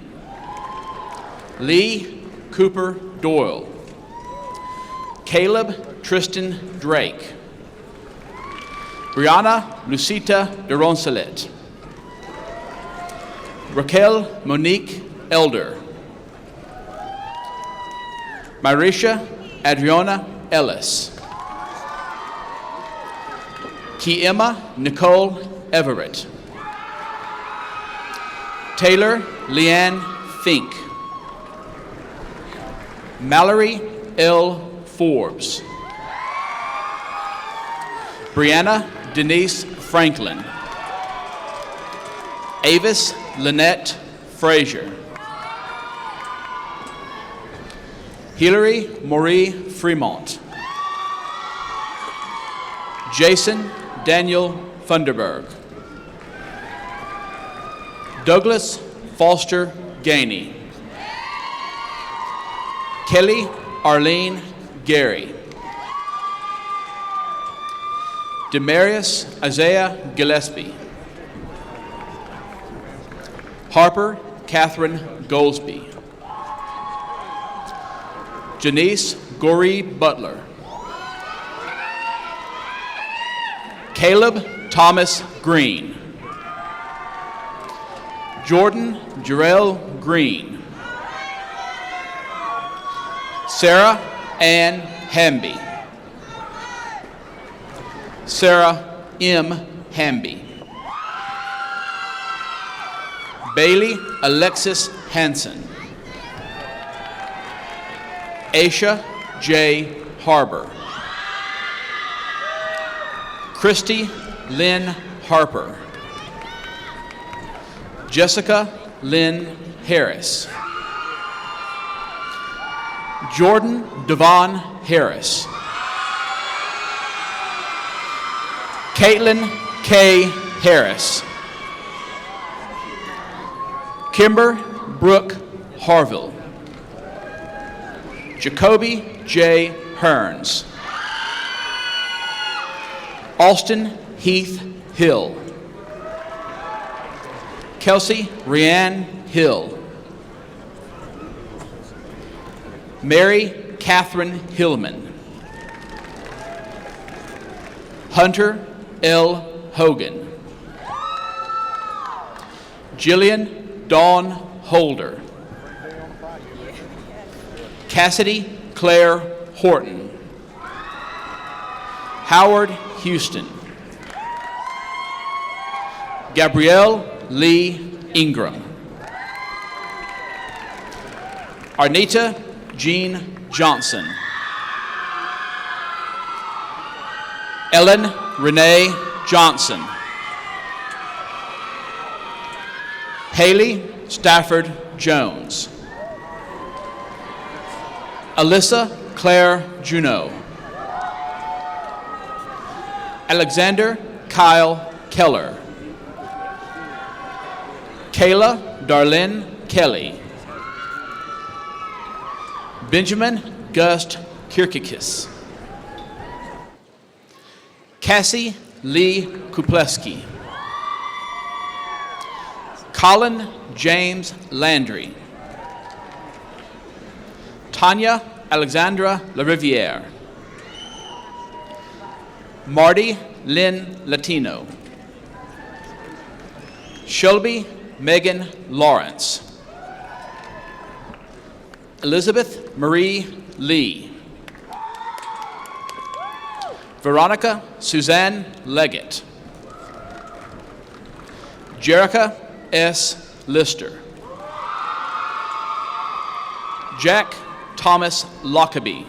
Lee Cooper Doyle. Caleb Tristan Drake. Brianna Lucita de Roncelet. Raquel Monique Elder. Marisha Adriana Ellis. Kiema Nicole Everett. Taylor Leanne Fink. Mallory L. Forbes. Brianna Denise Franklin. Avis Lynette Frazier. Hilary Marie Fremont. Jason Daniel Funderburg. Douglas Foster Gainey. Kelly Arlene Gary. Demarius Isaiah Gillespie. Harper Catherine Goldsby. Janice Goree Butler. Caleb Thomas Green. Jordan Jarrell Green. Sarah Ann Hamby. Sarah M. Hamby. Bailey Alexis Hansen. Aisha J. Harbor. Christy Lynn Harper. Jessica Lynn Harris. Jordan Devon Harris. Caitlin K. Harris. Kimber Brooke Harville. Jacoby J. Hearns. Austin Heath Hill. Kelsey Rianne Hill. Mary Catherine Hillman. Hunter L. Hogan. Jillian Dawn Holder. Cassidy Claire Horton. Howard Houston. Gabrielle Lee Ingram. Arnita Jean Johnson. Ellen Renee Johnson. Haley Stafford Jones. Alyssa Claire Juneau. Alexander Kyle Keller. Kayla Darlene Kelly. Benjamin Gust Kirkikis. Cassie Lee Kupleski. Colin James Landry. Tanya Alexandra LaRiviere. Marty Lynn Latino. Shelby Megan Lawrence. Elizabeth Marie Lee. Veronica Suzanne Leggett. Jerica S. Lister. Jack Thomas Lockaby.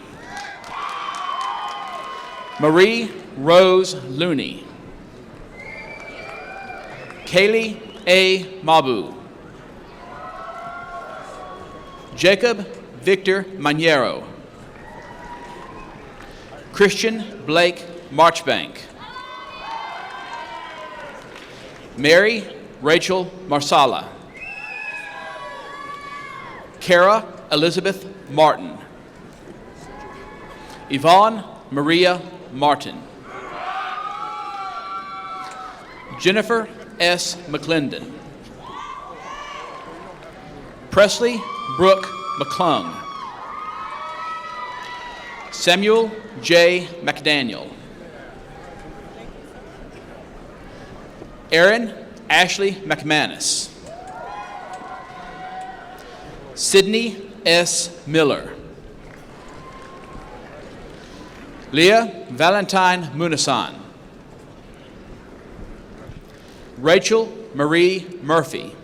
Marie Rose Looney. Kaylee A. Mabu. Jacob Victor Maniero. Christian Blake Marchbank. Mary Rachel Marsala. Kara Elizabeth Martin. Yvonne Maria Martin. Jennifer S. McClendon. Presley Brooke McClung. Samuel J. McDaniel. Erin Ashley McManus. Sydney S. Miller. Leah Valentine Munasan. Rachel Marie Murphy.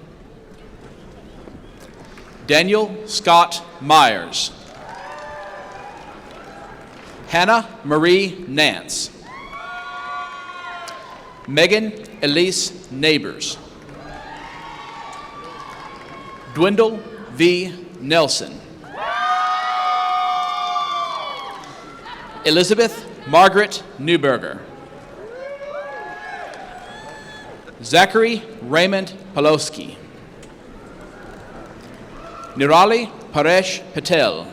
Daniel Scott Myers. Hannah Marie Nance. Megan Elise Neighbors. Dwindle V. Nelson. Elizabeth Margaret Newberger. Zachary Raymond Paloski. Nirali Paresh Patel.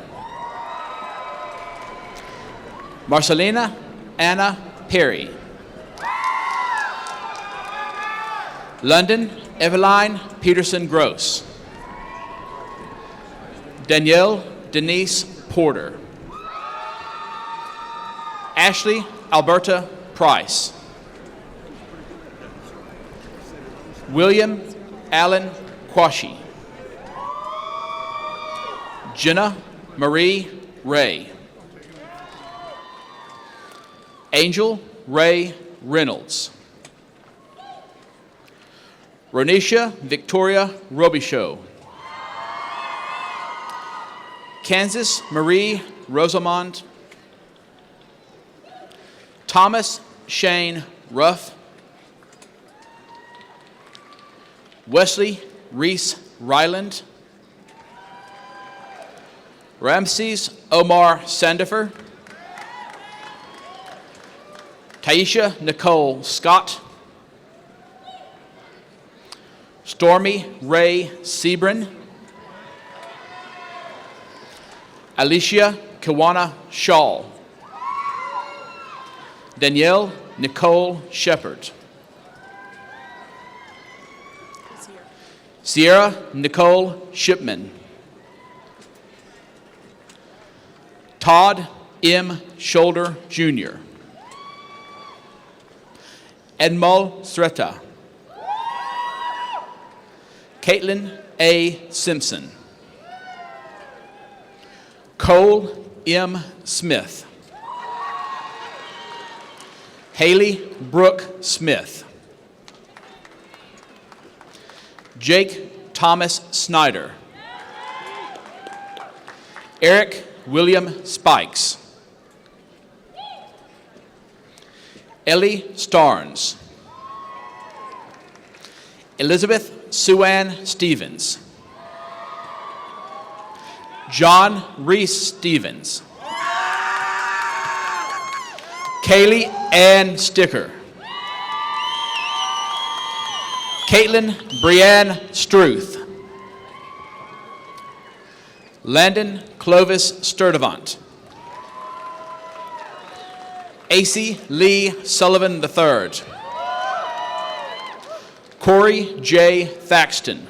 Marcelina Anna Perry. London Eveline Peterson Gross. Danielle Denise Porter. Ashley Alberta Price. William Allen Quashie. Jenna Marie Ray. Angel Ray Reynolds. Ronisha Victoria Robichaud. Kansas Marie Rosamond. Thomas Shane Ruff. Wesley Reese Ryland. Ramses Omar Sandifer. Taisha Nicole Scott. Stormy Ray Sebrin. Alicia Kiwana Shaw. Danielle Nicole Shepard. Sierra Nicole Shipman. Todd M. Shoulder, Jr. Edmol Sreta. Caitlin A. Simpson. Cole M. Smith. Haley Brooke Smith. Jake Thomas Snyder. Eric William Spikes. Ellie Starnes. Elizabeth Suann Stevens. John Reese Stevens. Kaylee Ann Sticker. Caitlin Brianne Struth. Landon Clovis Sturdivant. AC Lee Sullivan III. Corey J. Thaxton.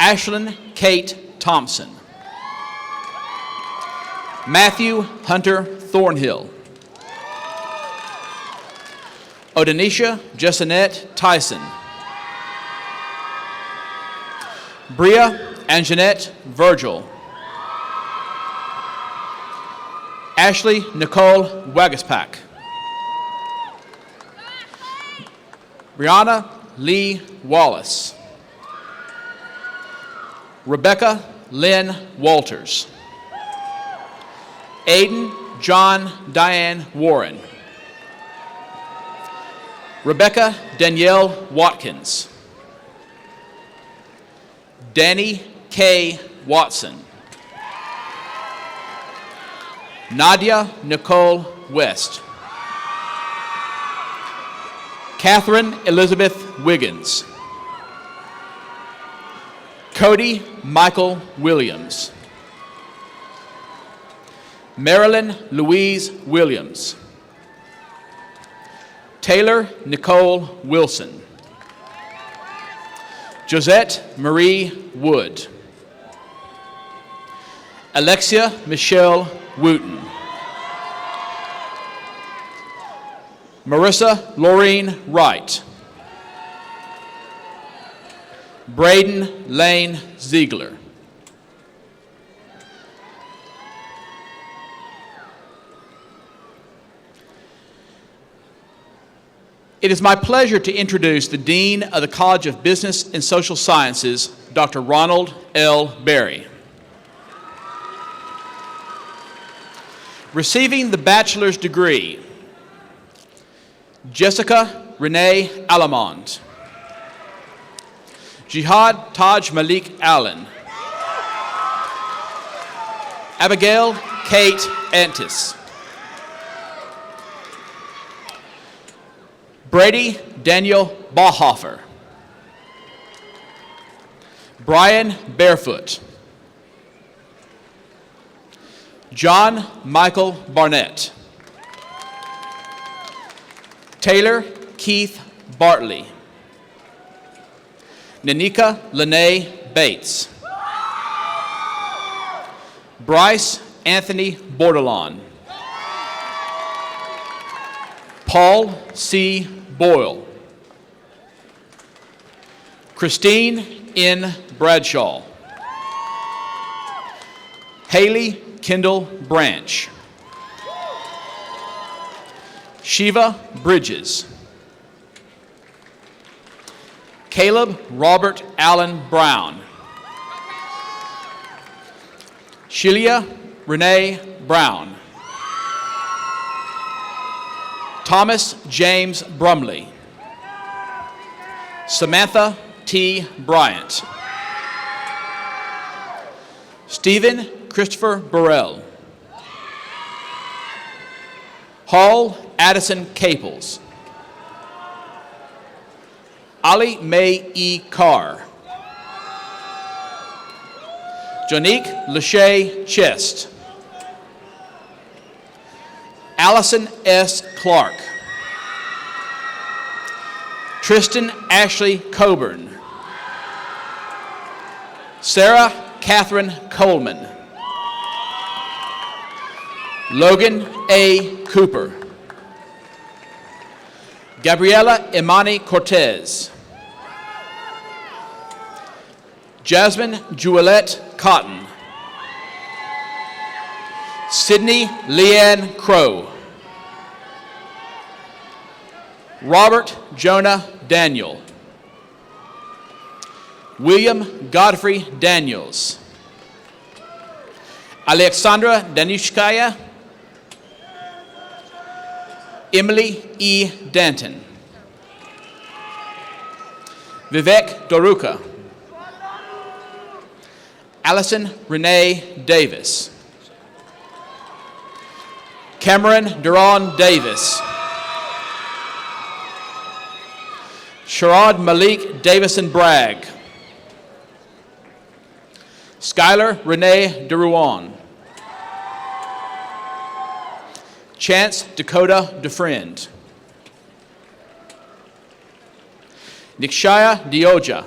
Ashlyn Kate Thompson. Matthew Hunter Thornhill. Odanisha Jessonette Tyson. Bria Anjanette Virgil. Ashley Nicole Wagaspak. Brianna Lee Wallace. Rebecca Lynn Walters. Aiden John Diane Warren. Rebecca Danielle Watkins. Danny K. Watson. Nadia Nicole West. Catherine Elizabeth Wiggins. Cody Michael Williams. Marilyn Louise Williams. Taylor Nicole Wilson. Josette Marie Wood. Alexia Michelle Wooten. Marissa Laureen Wright. Braden Lane Ziegler. It is my pleasure to introduce the Dean of the College of Business and Social Sciences, Dr. Ronald L. Berry. Receiving the bachelor's degree, Jessica Renee Alamond. Jihad Taj Malik Allen. Abigail Kate Antis. Brady Daniel Bauhofer. Brian Barefoot. John Michael Barnett. Taylor Keith Bartley. Nanika Lene Bates. Bryce Anthony Bordelon. Paul C. Boyle. Christine N. Bradshaw. Haley Kendall Branch. Shiva Bridges. Caleb Robert Allen Brown. Shelia Renee Brown. Thomas James Brumley. Samantha T. Bryant. Stephen Christopher Burrell. Hall Addison Caples. Ali Mae E. Carr. Jonique Lachey Chest. Allison S. Clark. Tristan Ashley Coburn. Sarah Catherine Coleman. Logan A. Cooper. Gabriela Imani Cortez. Jasmine Juliette Cotton. Sydney Leanne Crow. Robert Jonah Daniel. William Godfrey Daniels. Alexandra Danushkaya. Emily E. Danton. Vivek Doruka. Allison Renee Davis. Cameron Duran Davis. Sharad Malik Davison Bragg. Skylar Renee DeRuan. Chance Dakota DeFriend. Nikshaya Dioja.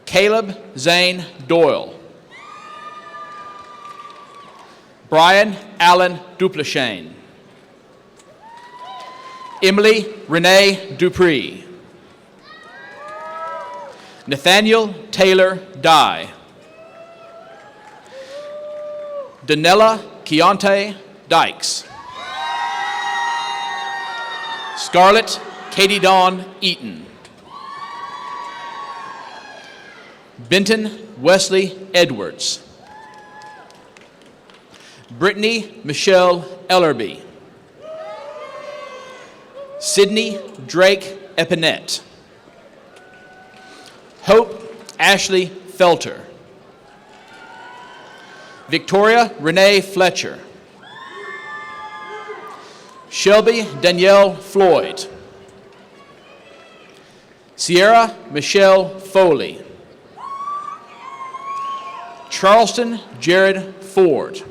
Caleb Zane Doyle. Brian Allen Duplashane. Emily Renee Dupree. Nathaniel Taylor Dye. Danella Keontae Dykes. Scarlett Katie Dawn Eaton. Benton Wesley Edwards. Brittany Michelle Ellerby. Sydney Drake Epinette. Hope Ashley Felter. Victoria Renee Fletcher. Shelby Danielle Floyd. Sierra Michelle Foley. Charleston Jared Ford.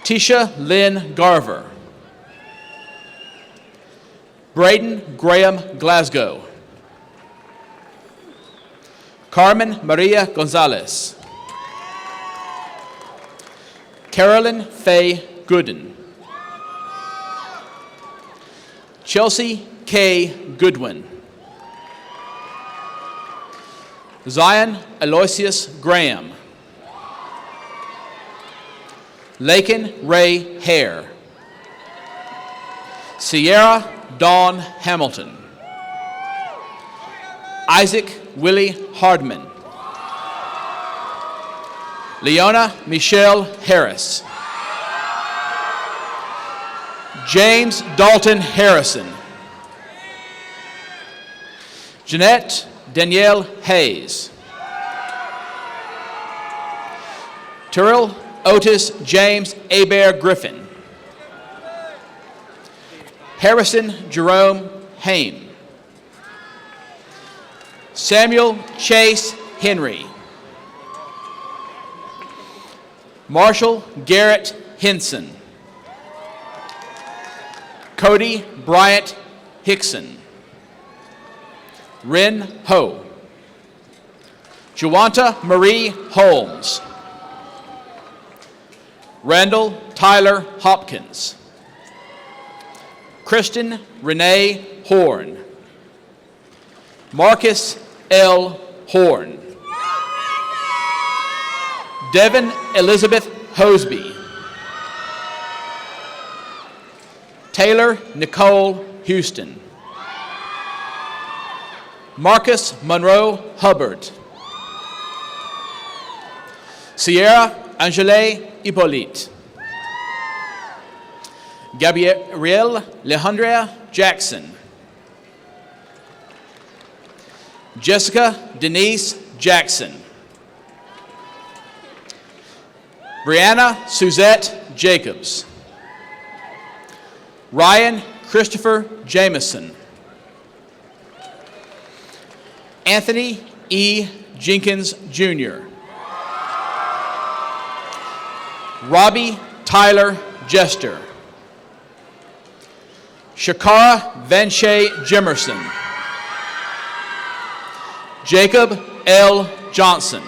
Tisha Lynn Garver. Braden Graham Glasgow. Carmen Maria Gonzalez. Carolyn Faye Gooden. Chelsea K. Goodwin. Zion Aloysius Graham. Lakin Ray Hare. Sierra Dawn Hamilton. Isaac Willie Hardman. Leona Michelle Harris. James Dalton Harrison. Jeanette Danielle Hayes. Terrell Otis James Abear Griffin. Harrison Jerome Haim. Samuel Chase Henry. Marshall Garrett Henson. Cody Bryant Hickson. Ren Ho. Jawanta Marie Holmes. Randall Tyler Hopkins. Kristen Renee Horn. Marcus L. Horn. Devin Elizabeth Hosby. Taylor Nicole Houston. Marcus Monroe Hubbard. Sierra Angele Hippolyte. Gabrielle Leandria Jackson. Jessica Denise Jackson. Brianna Suzette Jacobs. Ryan Christopher Jameson. Anthony E. Jenkins Jr. Robbie Tyler Jester. Shakara Vanshay Jimerson. Jacob L. Johnson.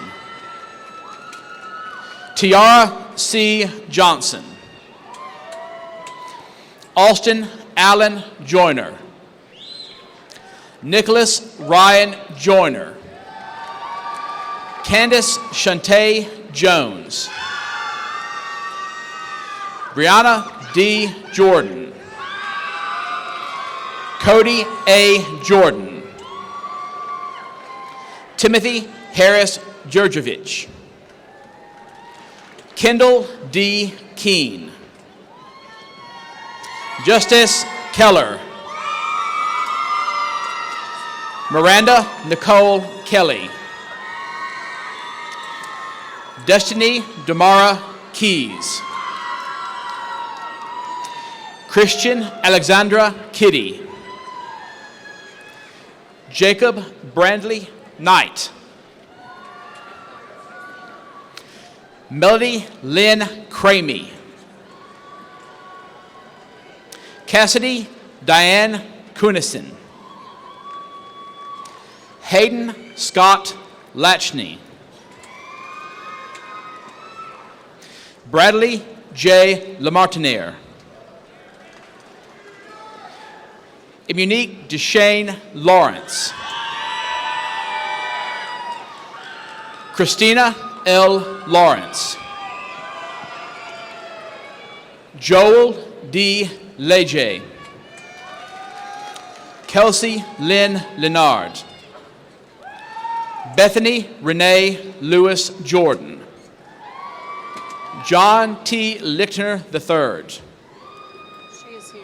Tiara C. Johnson. Austin Allen Joyner. Nicholas Ryan Joyner. Candace Shante Jones. Brianna D. Jordan. Cody A. Jordan. Timothy Harris Djurjevic. Kendall D. Keene. Justice Keller. Miranda Nicole Kelly. Destiny Damara Keys. Christian Alexandra Kitty. Jacob Brandley Knight. Melody Lynn Cramey. Cassidy Diane Kunison. Hayden Scott Latchney. Bradley J. Lamartiniere. Emunique Deshane Lawrence. Christina L. Lawrence. Joel D. Leje. Kelsey Lynn Leonard. Bethany Renee Lewis Jordan. John T. Lichtner III. She is here.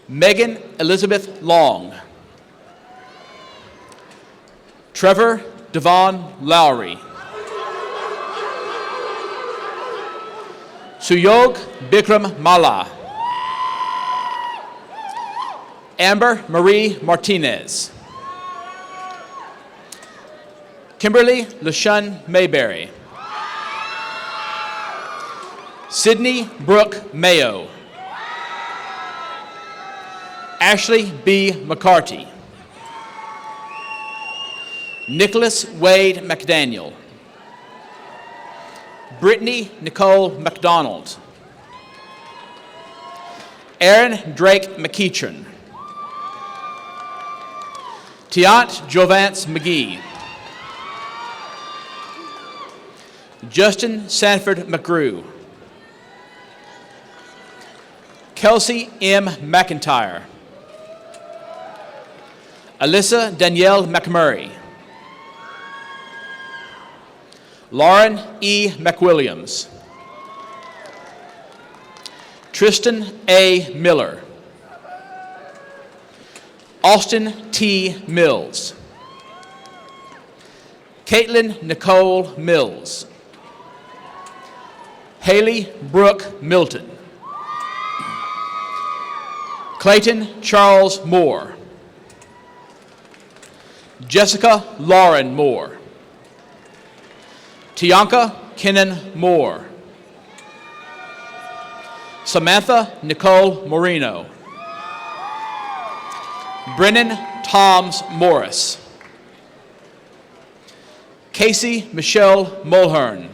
Megan Elizabeth Long. Trevor Devon Lowry. Suyog Bikram Mala. Amber Marie Martinez. Kimberly LaShun Mayberry. Sydney Brooke Mayo. Ashley B. McCarty. Nicholas Wade McDaniel. Brittany Nicole McDonald. Aaron Drake McEachern. Tiant Jovance McGee. Justin Sanford McGrew. Kelsey M. McIntyre. Alyssa Danielle McMurray. Lauren E. McWilliams. Tristan A. Miller. Austin T. Mills. Caitlin Nicole Mills. Haley Brooke Milton. Clayton Charles Moore. Jessica Lauren Moore. Tianka Kennan Moore. Samantha Nicole Moreno. Brennan Toms Morris. Casey Michelle Mulhern.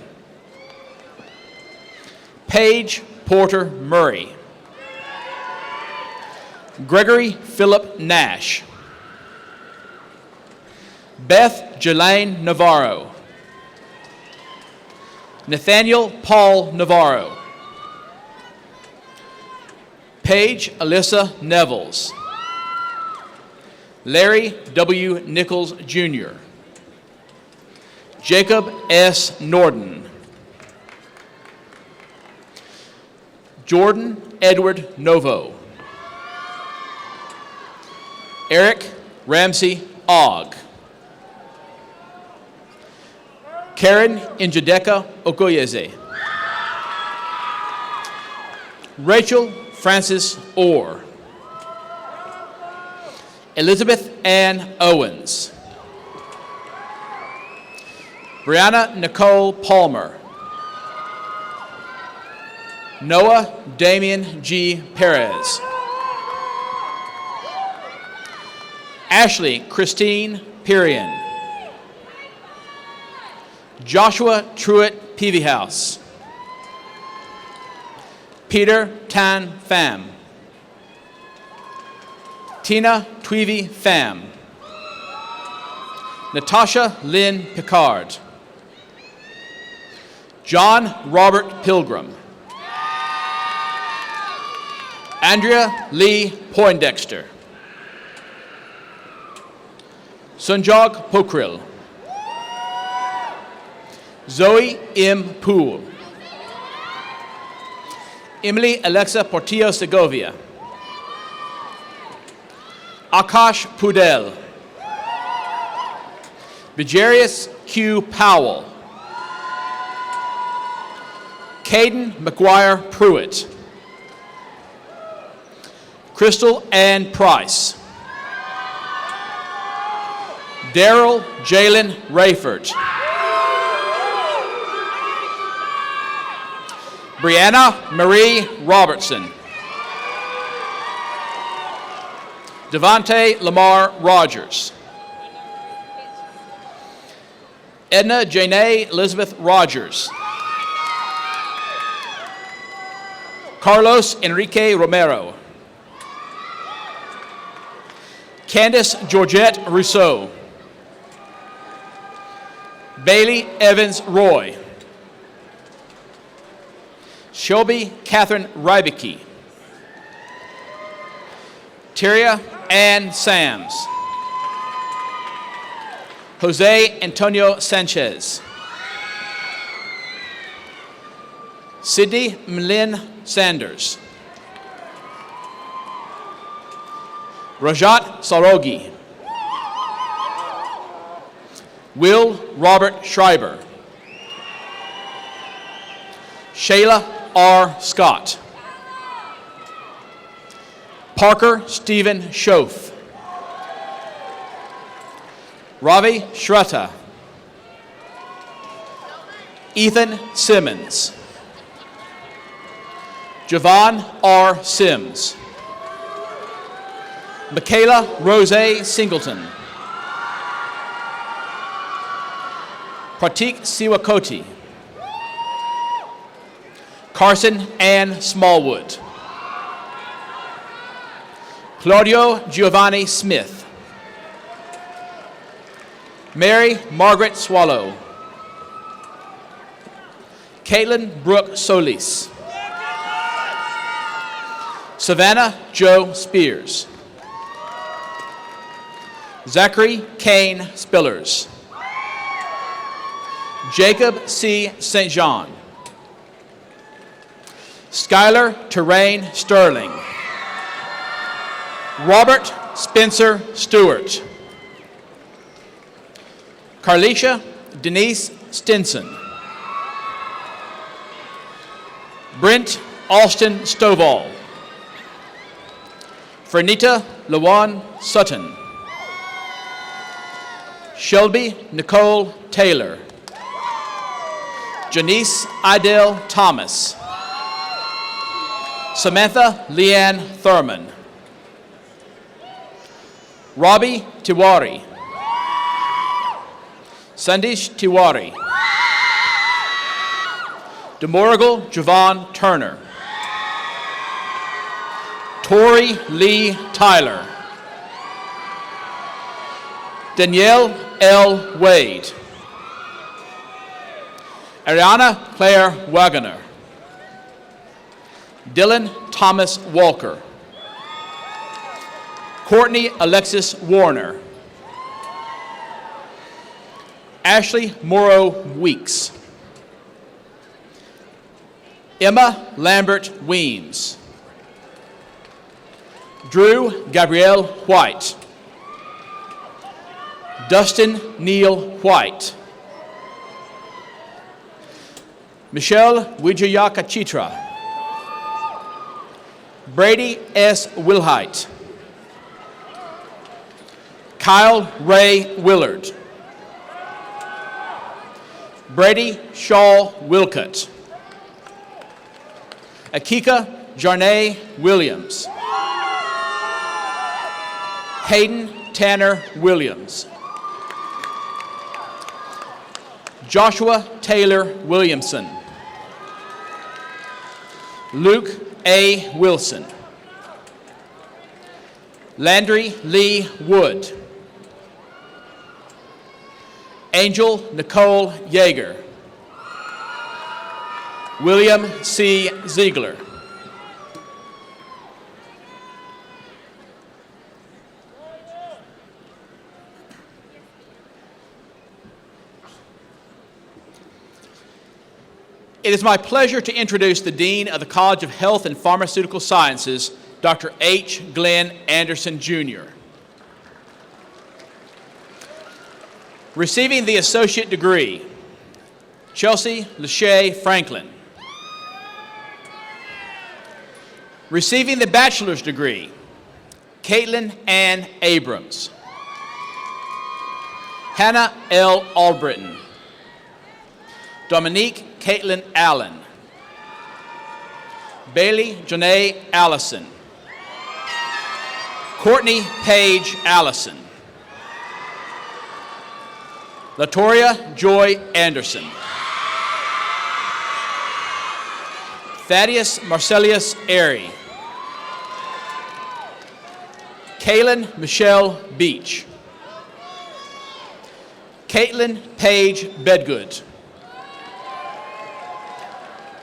Paige Porter Murray. Gregory Philip Nash. Beth Jelaine Navarro. Nathaniel Paul Navarro. Paige Alyssa Nevels. Larry W. Nichols, Jr. Jacob S. Norden. Jordan Edward Novo. Eric Ramsey Ogg. Karen Njideka Okoyeze. Rachel Francis Orr. Elizabeth Ann Owens. Brianna Nicole Palmer. Noah Damian G. Perez. Ashley Christine Perian. Joshua Truitt Peavyhouse. Peter Tan Pham. Tina Tweevy Pham. Natasha Lynn Picard. John Robert Pilgrim. Andrea Lee Poindexter. Sunjog Pokril. Zoe M. Poole. Emily Alexa Portillo Segovia. Akash Pudel. Vijarius Q. Powell. Caden McGuire Pruitt. Crystal Ann Price. Daryl Jalen Rayford. Brianna Marie Robertson. Devontae Lamar Rogers. Edna Janae Elizabeth Rogers. Carlos Enrique Romero. Candace Georgette Rousseau. Bailey Evans Roy. Shelby Catherine Rybicki. Tyria Ann Sams. Jose Antonio Sanchez. Sydney Mlin Sanders. Rajat Sarogi. Will Robert Schreiber. Shayla R. Scott. Parker Stephen Schoaf. Ravi Shretta. Ethan Simmons. Javon R. Sims. Michaela Rose Singleton. Pratik Siwakoti. Carson Ann Smallwood. Claudio Giovanni Smith. Mary Margaret Swallow. Caitlin Brooke Solis. Savannah Joe Spears. Zachary Kane Spillers. Jacob C. St. John. Skylar Terrain Sterling. Robert Spencer Stewart. Carlisha Denise Stinson. Brent Austin Stovall. Fernita Lawan Sutton. Shelby Nicole Taylor. Janice Idell Thomas. Samantha Leanne Thurman. Robbie Tiwari. Sandesh Tiwari. Demorigal Javon Turner. Tori Lee Tyler. Danielle L. Wade. Ariana Claire Wagoner. Dylan Thomas Walker. Courtney Alexis Warner. Ashley Morrow Weeks. Emma Lambert Weems. Drew Gabrielle White. Dustin Neal White. Michelle Wijayaka Chitra. Brady S. Wilhite. Kyle Ray Willard. Brady Shaw Wilcott. Akika Jarnay Williams. Hayden Tanner Williams. Joshua Taylor Williamson. Luke A. Wilson. Landry Lee Wood. Angel Nicole Yeager. William C. Ziegler. It is my pleasure to introduce the Dean of the College of Health and Pharmaceutical Sciences, Dr. H. Glenn Anderson, Jr. Receiving the associate degree, Chelsea Lachey Franklin. Receiving the bachelor's degree, Caitlin Ann Abrams. Hannah L. Albritton. Dominique Caitlin Allen. Bailey Janae Allison. Courtney Paige Allison. Latoria Joy Anderson. Thaddeus Marcellus Airy. Kaylin Michelle Beach. Caitlin Paige Bedgood.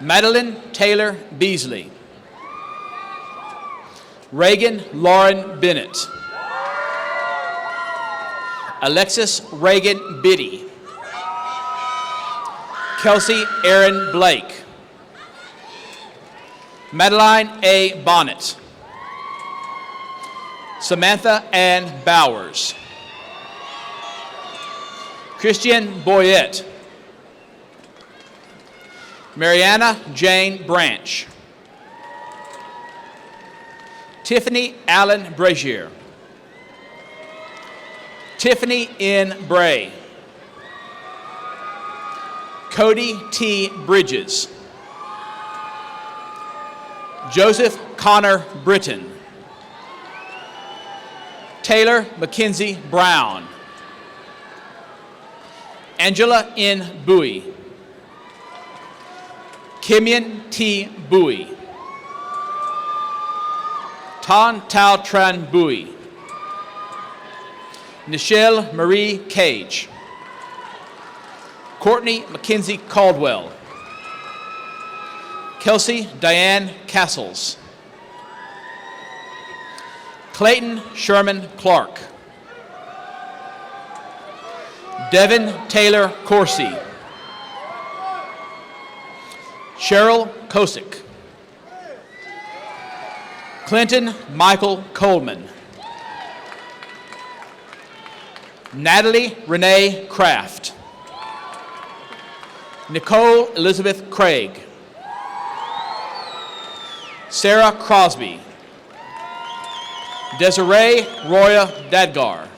Madeline Taylor Beasley. Reagan Lauren Bennett. Alexis Reagan Biddy. Kelsey Aaron Blake. Madeline A. Bonnet. Samantha Ann Bowers. Christian Boyette. Mariana Jane Branch. Tiffany Allen Brazier. Tiffany N. Bray. Cody T. Bridges. Joseph Connor Britton. Taylor Mackenzie Brown. Angela N. Bowie. Kimian T. Bowie. Tan Tao Tran Bowie. Nichelle Marie Cage. Courtney Mackenzie Caldwell. Kelsey Diane Castles. Clayton Sherman Clark. Devin Taylor Corsi. Cheryl Kosick. Clinton Michael Coleman. Natalie Renee Kraft. Nicole Elizabeth Craig. Sarah Crosby. Desiree Roya Dadgar.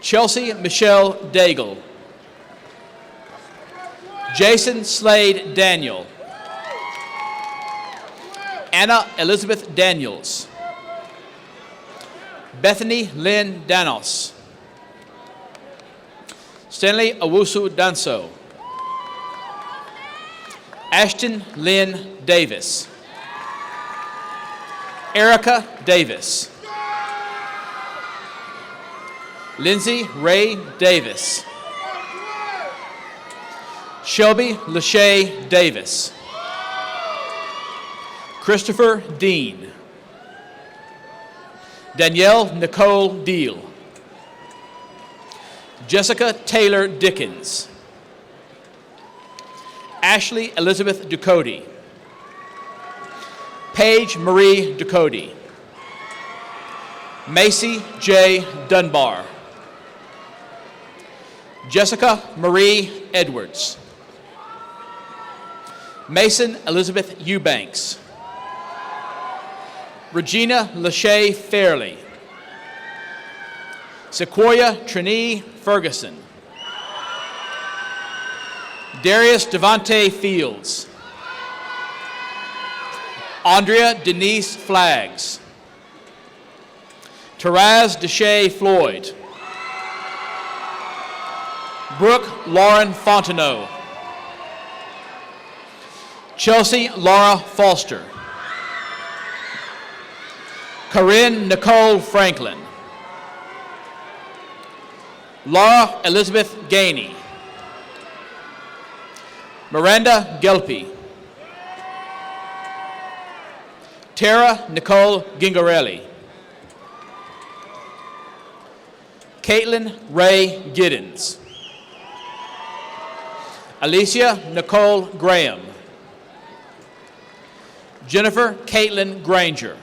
Chelsea Michelle Daigle. Jason Slade Daniel. Anna Elizabeth Daniels. Bethany Lynn Danos. Stanley Owusu Danso. Ashton Lynn Davis. Erica Davis. Lindsay Ray Davis. Shelby Lachey Davis. Christopher Dean. Danielle Nicole Deal. Jessica Taylor Dickens. Ashley Elizabeth Ducote. Paige Marie Ducote. Macy J. Dunbar. Jessica Marie Edwards. Mason Elizabeth Eubanks. Regina Lachey Fairley. Sequoia Trinee Ferguson. Darius Devontae Fields. Andrea Denise Flaggs. Taraz Deshay Floyd. Brooke Lauren Fontenot. Chelsea Laura Foster. Corinne Nicole Franklin. Laura Elizabeth Gainey. Miranda Gelpi. Tara Nicole Gingarelli. Caitlin Ray Giddens. Alicia Nicole Graham. Jennifer Caitlin Granger.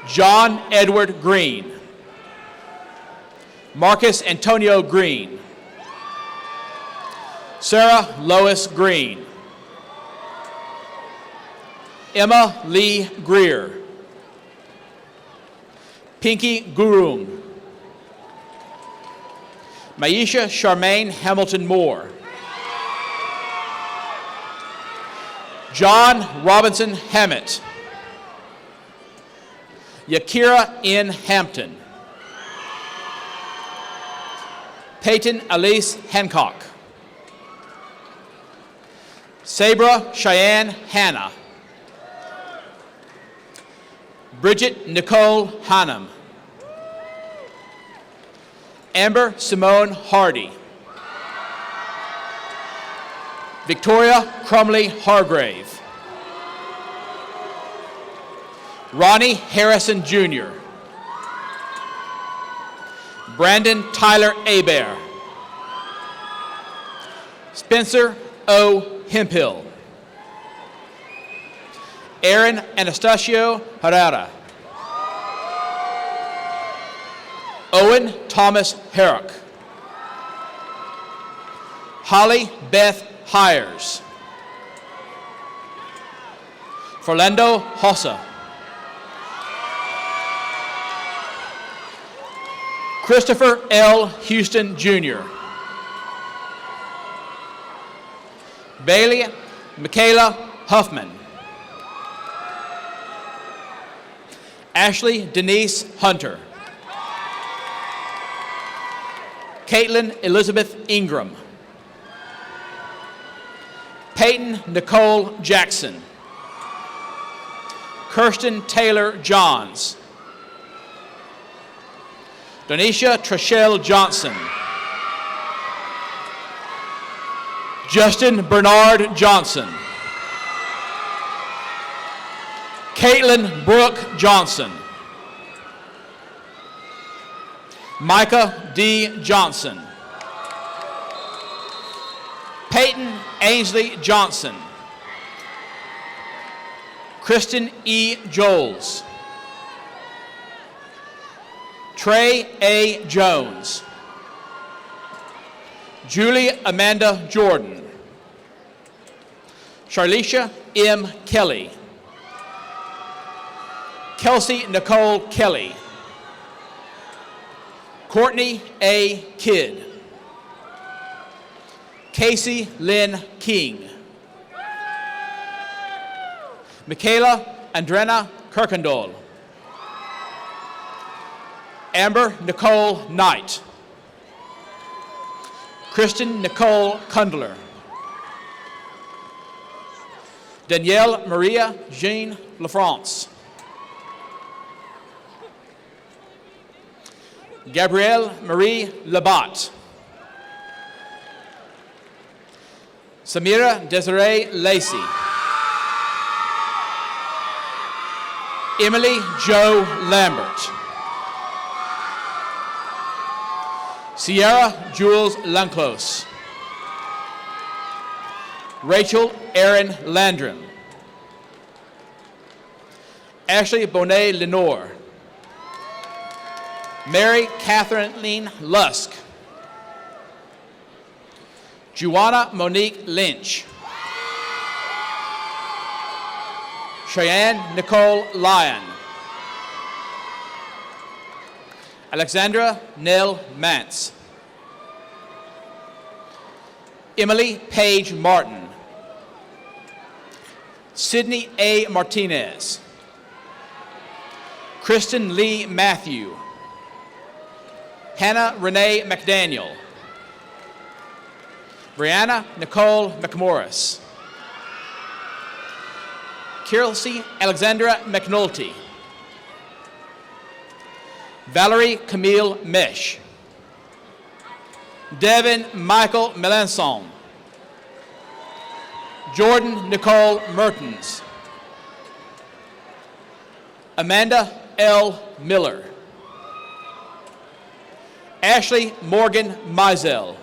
John Edward Green. Marcus Antonio Green. Sarah Lois Green. Emma Lee Greer. Pinky Gurung. Maisha Charmaine Hamilton Moore. John Robinson Hammett. Yakira N. Hampton. Peyton Elise Hancock. Sabra Cheyenne Hanna. Bridget Nicole Hanum. Amber Simone Hardy. Victoria Crumley Hargrave. Ronnie Harrison Jr. Brandon Tyler Hebert. Spencer O. Hemphill. Aaron Anastasio Herrera. Owen Thomas Herrick. Holly Beth Hires. Fernando Hossa. Christopher L. Houston Jr. Bailey Michaela Huffman. Ashley Denise Hunter. Caitlin Elizabeth Ingram. Peyton Nicole Jackson. Kirsten Taylor Johns. Donisha Trishelle Johnson. Justin Bernard Johnson. Caitlin Brooke Johnson. Micah D. Johnson. Peyton Ainsley Johnson. Kristen E. Joles. Trey A. Jones. Julie Amanda Jordan. Charlicia M. Kelly. Kelsey Nicole Kelly. Courtney A. Kidd. Casey Lynn King. Michaela Andrena Kirkendall. Amber Nicole Knight. Kristen Nicole Kundler. Danielle Maria Jean LaFrance. Gabrielle Marie Labat. Samira Desiree Lacey. Emily Jo Lambert. Sierra Jules Lanclos. Rachel Erin Landrum. Ashley Bonet Lenore. Mary Kathleen Lusk. Juana Monique Lynch. Cheyenne Nicole Lyon. Alexandra Nell Mance. Emily Paige Martin. Sydney A. Martinez. Kristen Lee Matthew. Hannah Renee McDaniel. Brianna Nicole McMorris. Kelsey Alexandra McNulty. Valerie Camille Mesh. Devin Michael Melanson. Jordan Nicole Mertens. Amanda L. Miller. Ashley Morgan Mizell.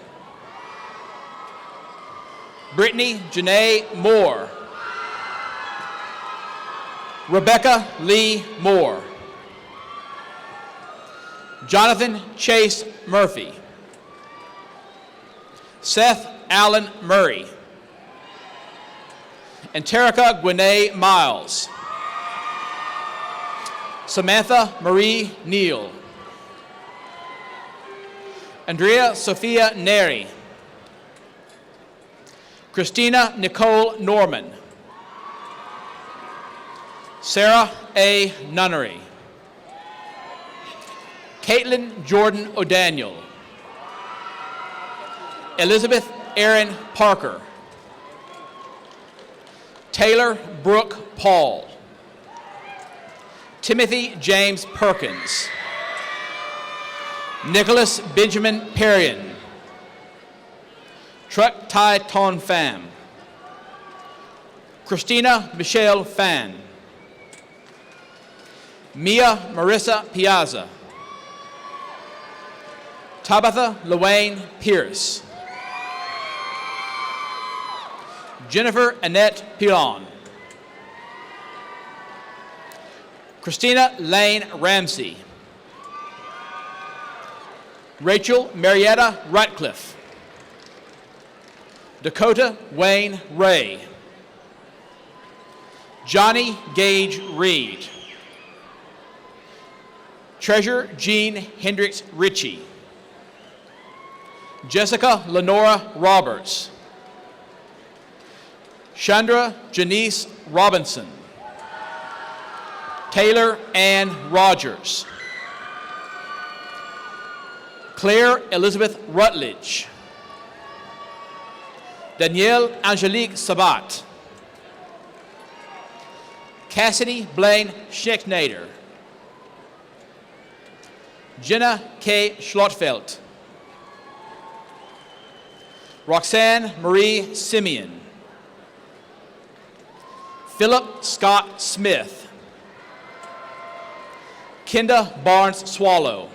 Brittany Janae Moore. Rebecca Lee Moore. Jonathan Chase Murphy. Seth Allen Murray. And Terica Gwinnett Miles. Samantha Marie Neal. Andrea Sophia Neri. Christina Nicole Norman. Sarah A. Nunnery. Caitlin Jordan O'Daniel. Elizabeth Erin Parker. Taylor Brooke Paul. Timothy James Perkins. Nicholas Benjamin Perrion. Truck Tai Ton Pham. Christina Michelle Fan. Mia Marissa Piazza. Tabitha Luane Pierce. Jennifer Annette Pilon. Christina Lane Ramsey. Rachel Marietta Ratcliffe. Dakota Wayne Ray. Johnny Gage Reed. Treasurer Jean Hendricks Ritchie. Jessica Lenora Roberts. Chandra Janice Robinson. Taylor Ann Rogers. Claire Elizabeth Rutledge. Danielle Angelique Sabat. Cassidy Blaine Schnecknader. Jenna K. Schlotfeld. Roxanne Marie Simeon. Philip Scott Smith. Kenda Barnes Swallow.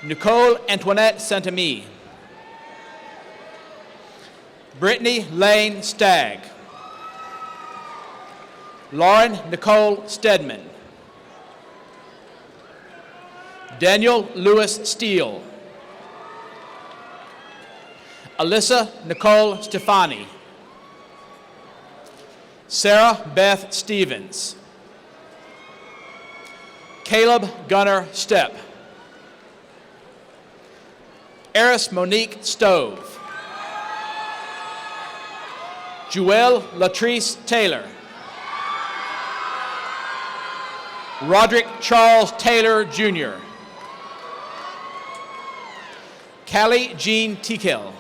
Nicole Antoinette Saint-Amie. Brittany Lane Stagg. Lauren Nicole Stedman. Daniel Lewis Steele. Alyssa Nicole Stefani. Sarah Beth Stevens. Caleb Gunnar Stepp. Eris Monique Stove. Joelle Latrice Taylor. Roderick Charles Taylor, Jr. Callie Jean Tikel.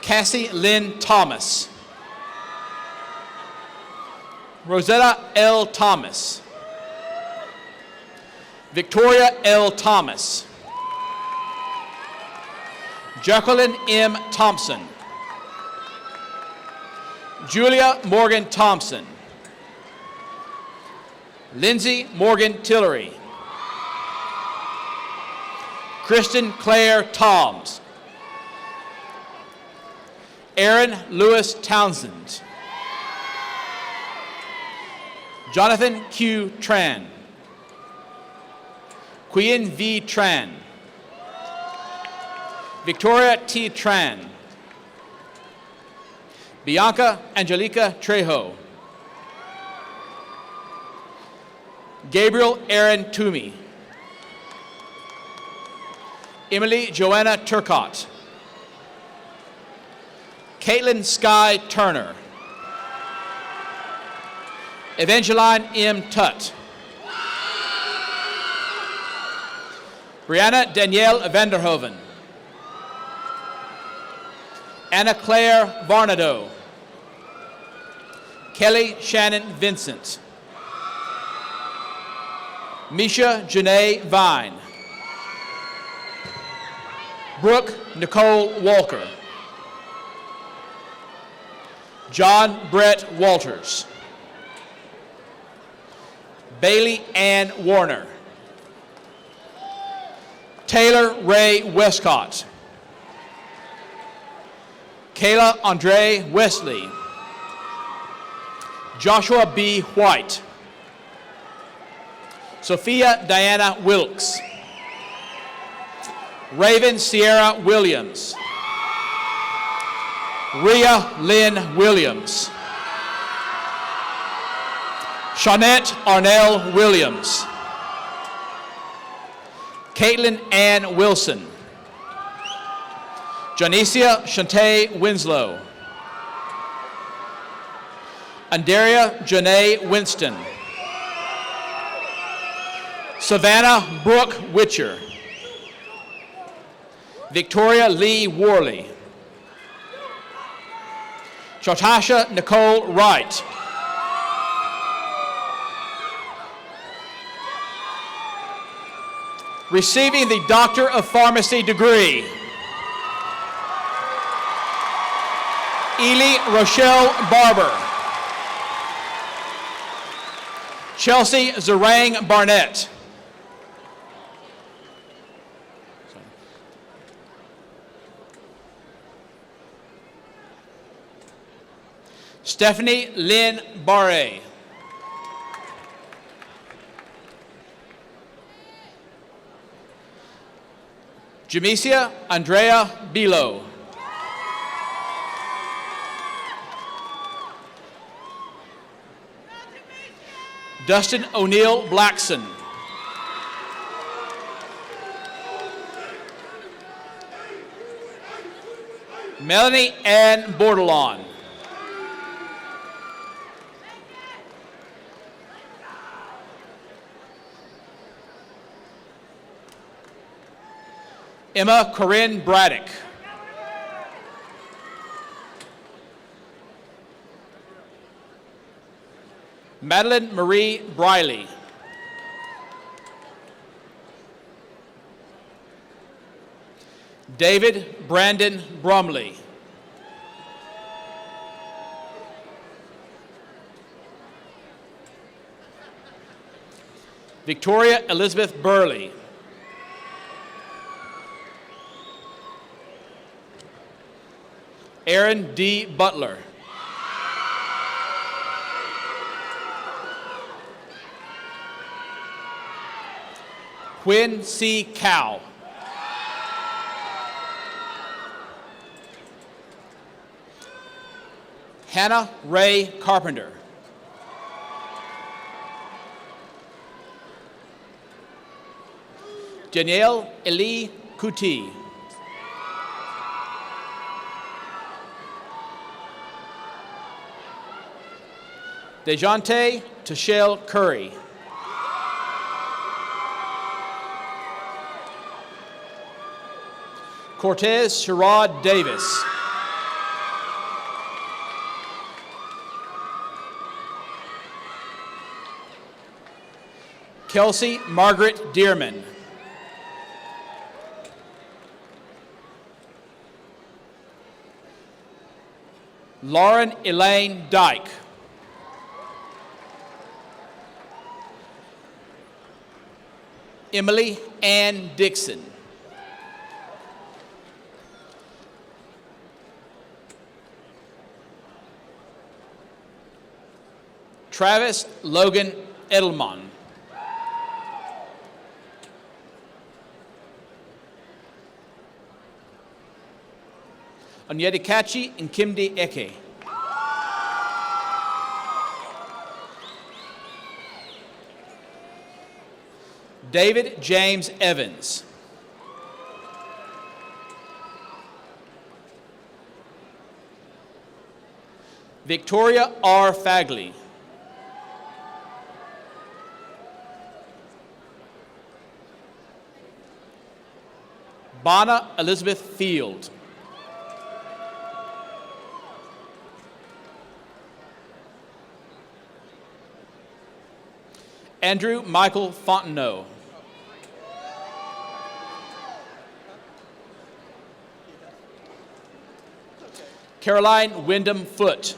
Cassie Lynn Thomas. Rosetta L. Thomas. Victoria L. Thomas. Jacqueline M. Thompson. Julia Morgan Thompson. Lindsay Morgan Tillery. Kristen Claire Toms. Aaron Lewis Townsend. Jonathan Q. Tran. Quyen V. Tran. Victoria T. Tran. Bianca Angelica Trejo. Gabriel Aaron Toomey. Emily Joanna Turcott. Caitlin Sky Turner. Evangeline M. Tutt. Brianna Danielle Vanderhoven. Anna Claire Varnado. Kelly Shannon Vincent. Misha Janae Vine. Brooke Nicole Walker. John Brett Walters. Bailey Ann Warner. Taylor Ray Westcott. Kayla Andre Wesley. Joshua B. White. Sophia Diana Wilkes. Raven Sierra Williams. Rhea Lynn Williams. Shawnette Arnell Williams. Caitlin Ann Wilson. Janicia Shante Winslow. Andaria Janae Winston. Savannah Brooke Witcher. Victoria Lee Worley. Chatasha Nicole Wright. Receiving the Doctor of Pharmacy degree, Ely Rochelle Barber. Chelsea Zarang Barnett. Stephanie Lynn Barre. Jamesia Andrea Bilo. Dustin O'Neill Blackson. Melanie Ann Bordelon. Emma Corinne Braddock. Madeline Marie Briley. David Brandon Brumley. Victoria Elizabeth Burley. Aaron D. Butler. Hwin C. Cao. Hannah Ray Carpenter. Danielle Elie Kuti. Dejante Tashelle Curry. Cortez Sherrod Davis. Kelsey Margaret Dearman. Lauren Elaine Dyke. Emily Ann Dixon. Travis Logan Edelman. Onyedikachi Nkimdi Eke. David James Evans. Victoria R. Fagley. Bonna Elizabeth Field. Andrew Michael Fontenot. Caroline Wyndham Foote.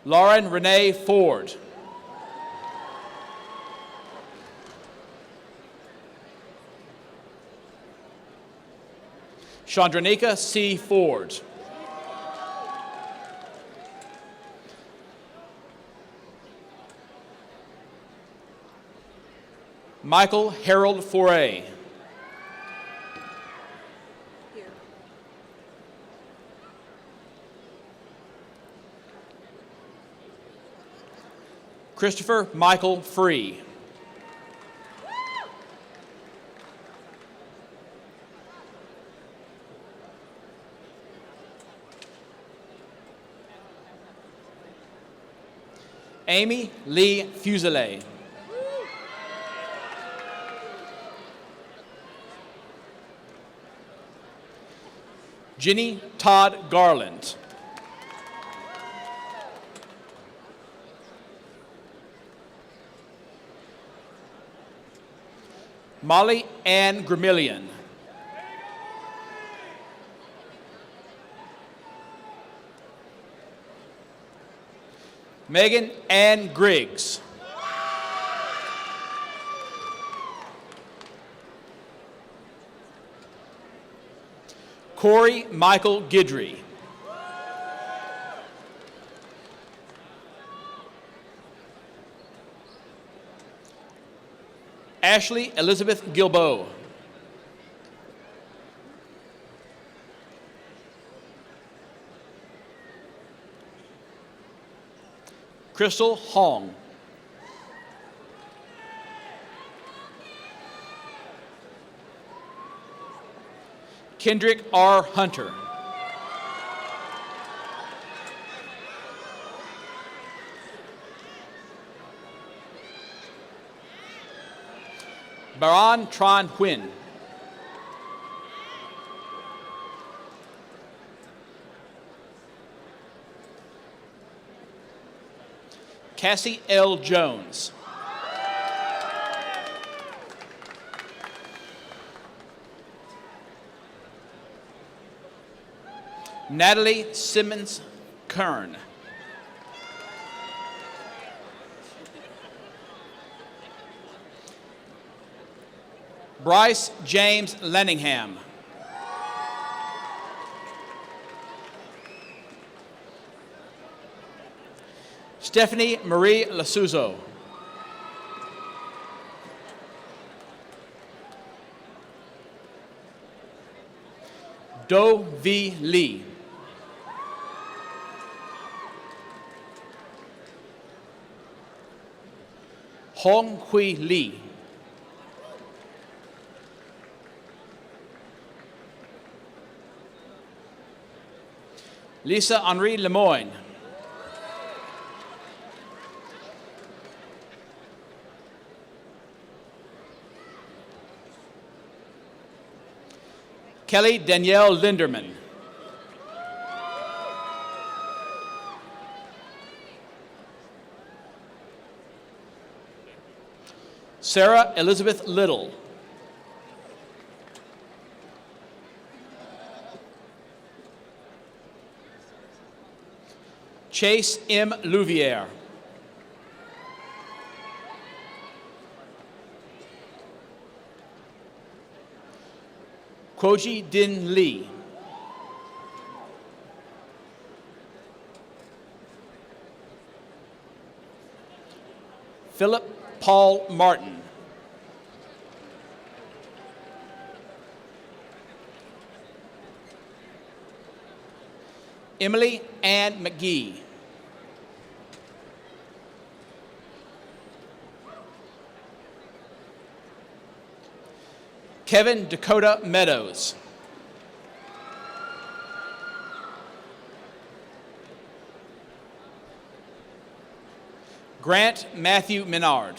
Lauren Renee Ford. Chandranika C. Ford. Michael Harold Foray. Here. Christopher Michael Free. Amy Lee Fuselier. Jenny Todd Garland. Molly Ann Gramillion. Megan Ann Griggs. Corey Michael Gidry. Ashley Elizabeth Gilboa. Crystal Hong. Kendrick R. Hunter. Baran Tran Huynh. Cassie L. Jones. Natalie Simmons Kern. Bryce James Lenningham. Stephanie Marie Lasuzo. Do V. Lee. Hong Hui Lee. Lisa Henri Lemoyne. Kelly Danielle Linderman. Sarah Elizabeth Little. Chase M. Louviere. Koji Din Lee. Philip Paul Martin. Emily Ann McGee. Kevin Dakota Meadows. Grant Matthew Menard.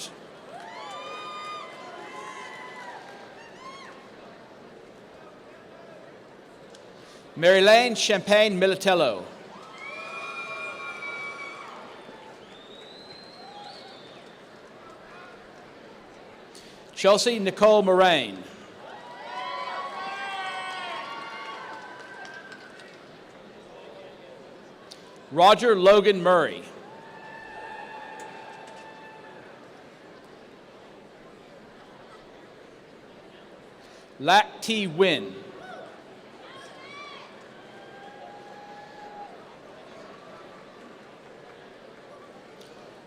Marylane Champagne Militello. Chelsea Nicole Moraine. Roger Logan Murray. Lac T. Wynn.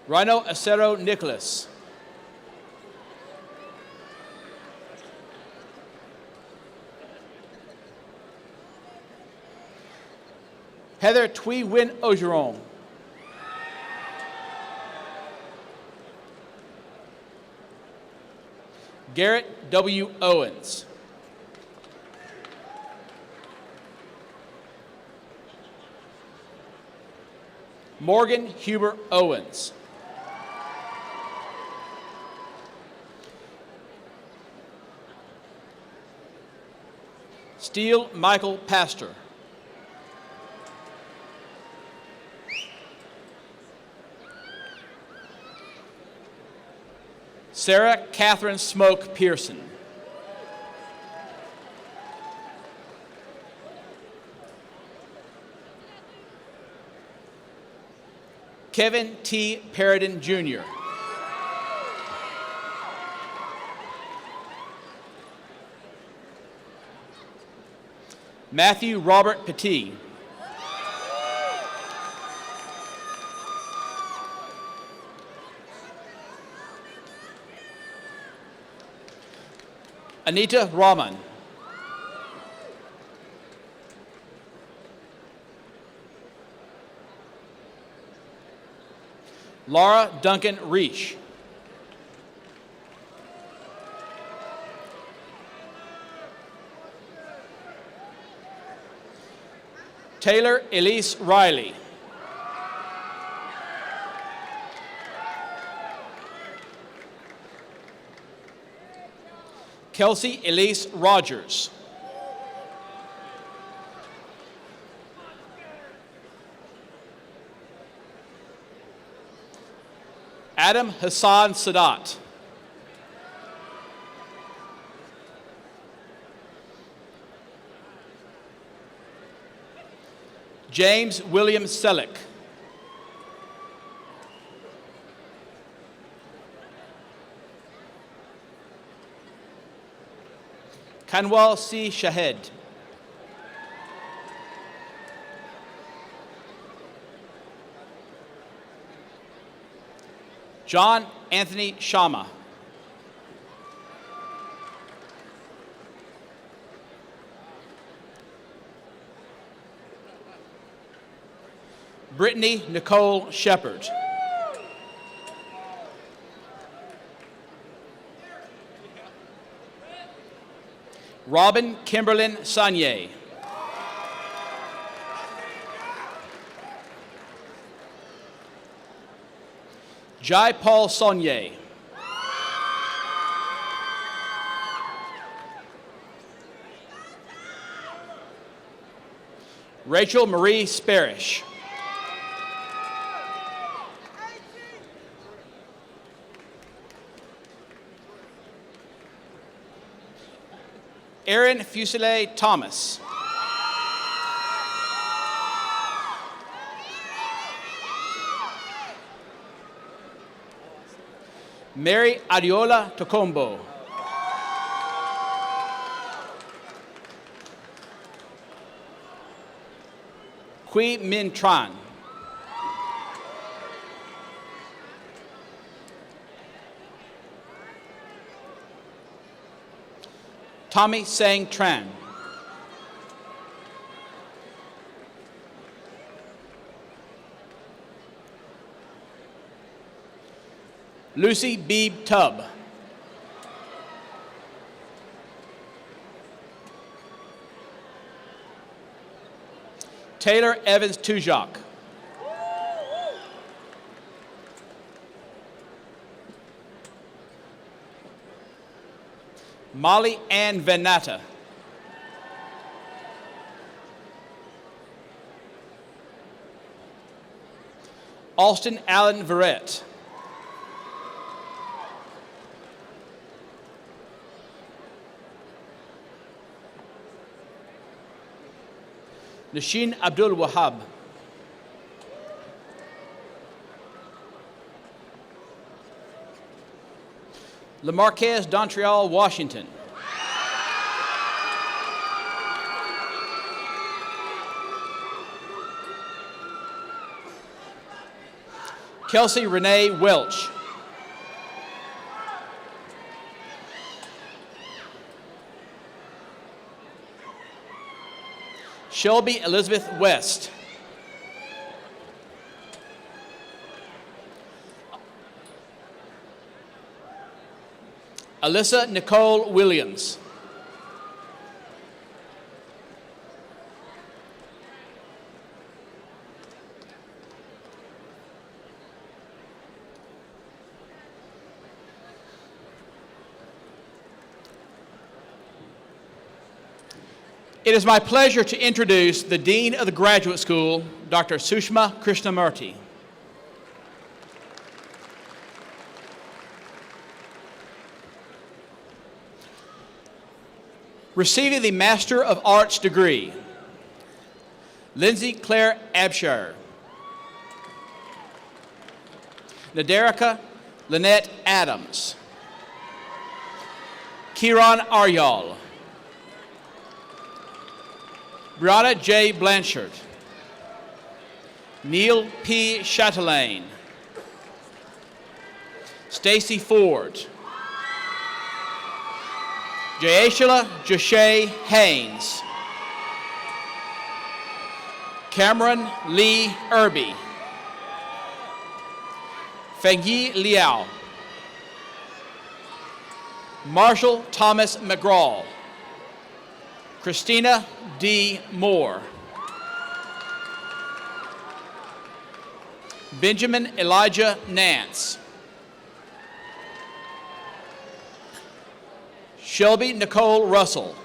Rhino Acero Nicholas. Heather Twee Win Ogeron. Garrett W. Owens. Morgan Huber Owens. Steele Michael Pastor. Sarah Catherine Smoke Pearson. Kevin T. Paradin Jr. Matthew Robert Petit. Anita Rahman. Laura Duncan Reich. Taylor Elise Riley. Kelsey Elise Rogers. Adam Hassan Sadat. James William Selleck. Kanwal C. Shahed. John Anthony Shama. Brittany Nicole Shepard. Robin Kimberlyn Sanye. Jai Paul Sonye. Rachel Marie Sparish. Aaron Fusilier Thomas. Mary Adiola Tocombo. Qui Min Tran. Tommy Sang Tran. Lucy Beebe Tubb. Taylor Evans Tujak. Molly Ann Venata. Austin Allen Verrett. Nashin Abdul Wahab. LaMarquez Dontreal Washington. Kelsey Renee Welch. Shelby Elizabeth West. Alyssa Nicole Williams. It is my pleasure to introduce the Dean of the Graduate School, Dr. Sushma Krishnamurti. Receiving the Master of Arts degree, Lindsay Claire Abshire. Nadarika Lynette Adams. Kiran Aryal. Brianna J. Blanchard. Neil P. Chatelain. Stacy Ford. Jayeshla Jashay Haynes. Cameron Lee Irby. Fengyi Liao. Marshall Thomas McGraw. Christina D. Moore. Benjamin Elijah Nance. Shelby Nicole Russell.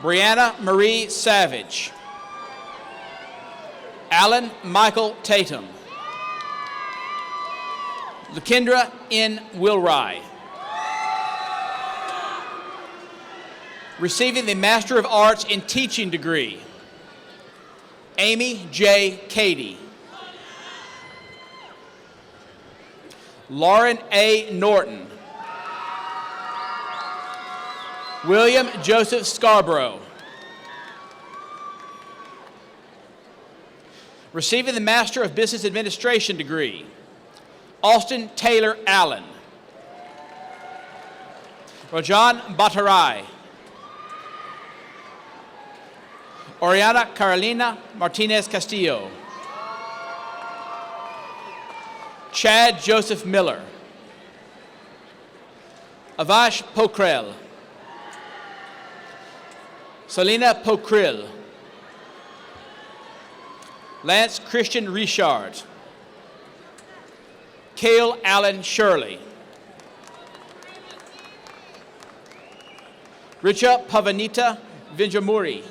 Brianna Marie Savage. Alan Michael Tatum. Lakendra N. Wilrye. Receiving the Master of Arts in Teaching degree, Amy J. Cady. Lauren A. Norton. William Joseph Scarborough. Receiving the Master of Business Administration degree, Austin Taylor Allen. Rajan Batarai. Oriana Carolina Martinez Castillo. Chad Joseph Miller. Avash Pokrel. Selena Pokril. Lance Christian Richard. Cale Allen Shirley. Richa Pavanita Vinjamuri.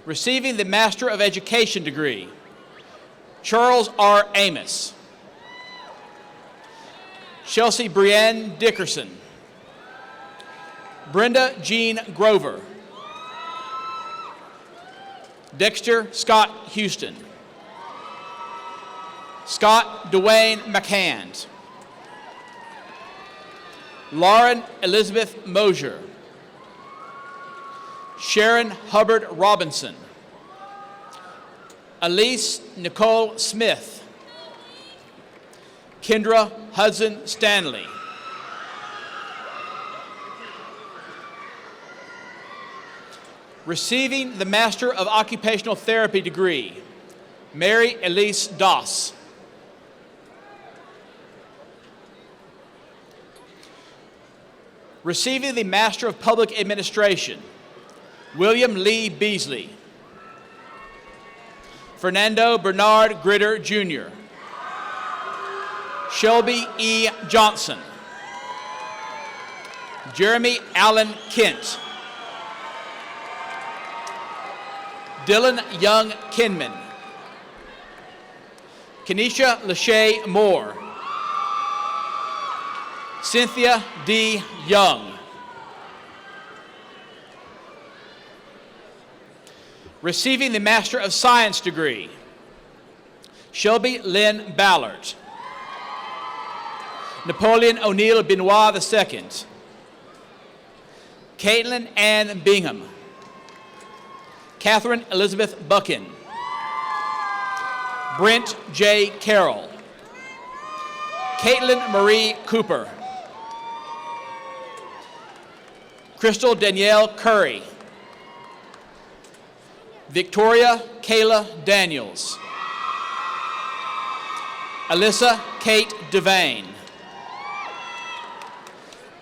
Receiving the Master of Education degree, Charles R. Amos. Chelsea Brienne Dickerson. Brenda Jean Grover. Dexter Scott Houston. Scott Dwayne McCand. Lauren Elizabeth Mosier. Sharon Hubbard Robinson. Elise Nicole Smith. Kendra Hudson Stanley. Receiving the Master of Occupational Therapy degree, Mary Elise Doss. Receiving the Master of Public Administration, William Lee Beasley. Fernando Bernard Gritter, Jr. Shelby E. Johnson. Jeremy Allen Kent. Dylan Young Kinman. Kenesha Lachey Moore. Cynthia D. Young. Receiving the Master of Science degree, Shelby Lynn Ballard. Napoleon O'Neill Benoit II. Caitlin Ann Bingham. Catherine Elizabeth Buchan. Brent J. Carroll. Caitlin Marie Cooper. Crystal Danielle Curry. Victoria Kayla Daniels. Alyssa Kate Devane.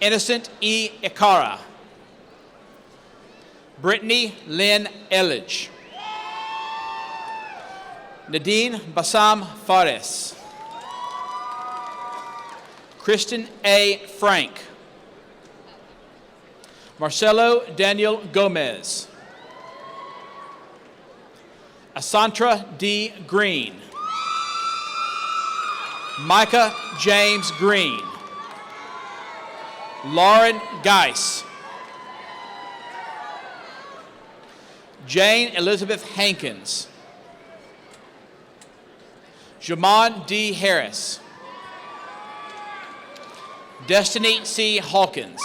Innocent E. Ikara. Brittany Lynn Elledge. Nadine Bassam Fares. Kristen A. Frank. Marcelo Daniel Gomez. Asantra D. Green. Micah James Green. Lauren Geis. Jane Elizabeth Hankins. Jamon D. Harris. Destiny C. Hawkins.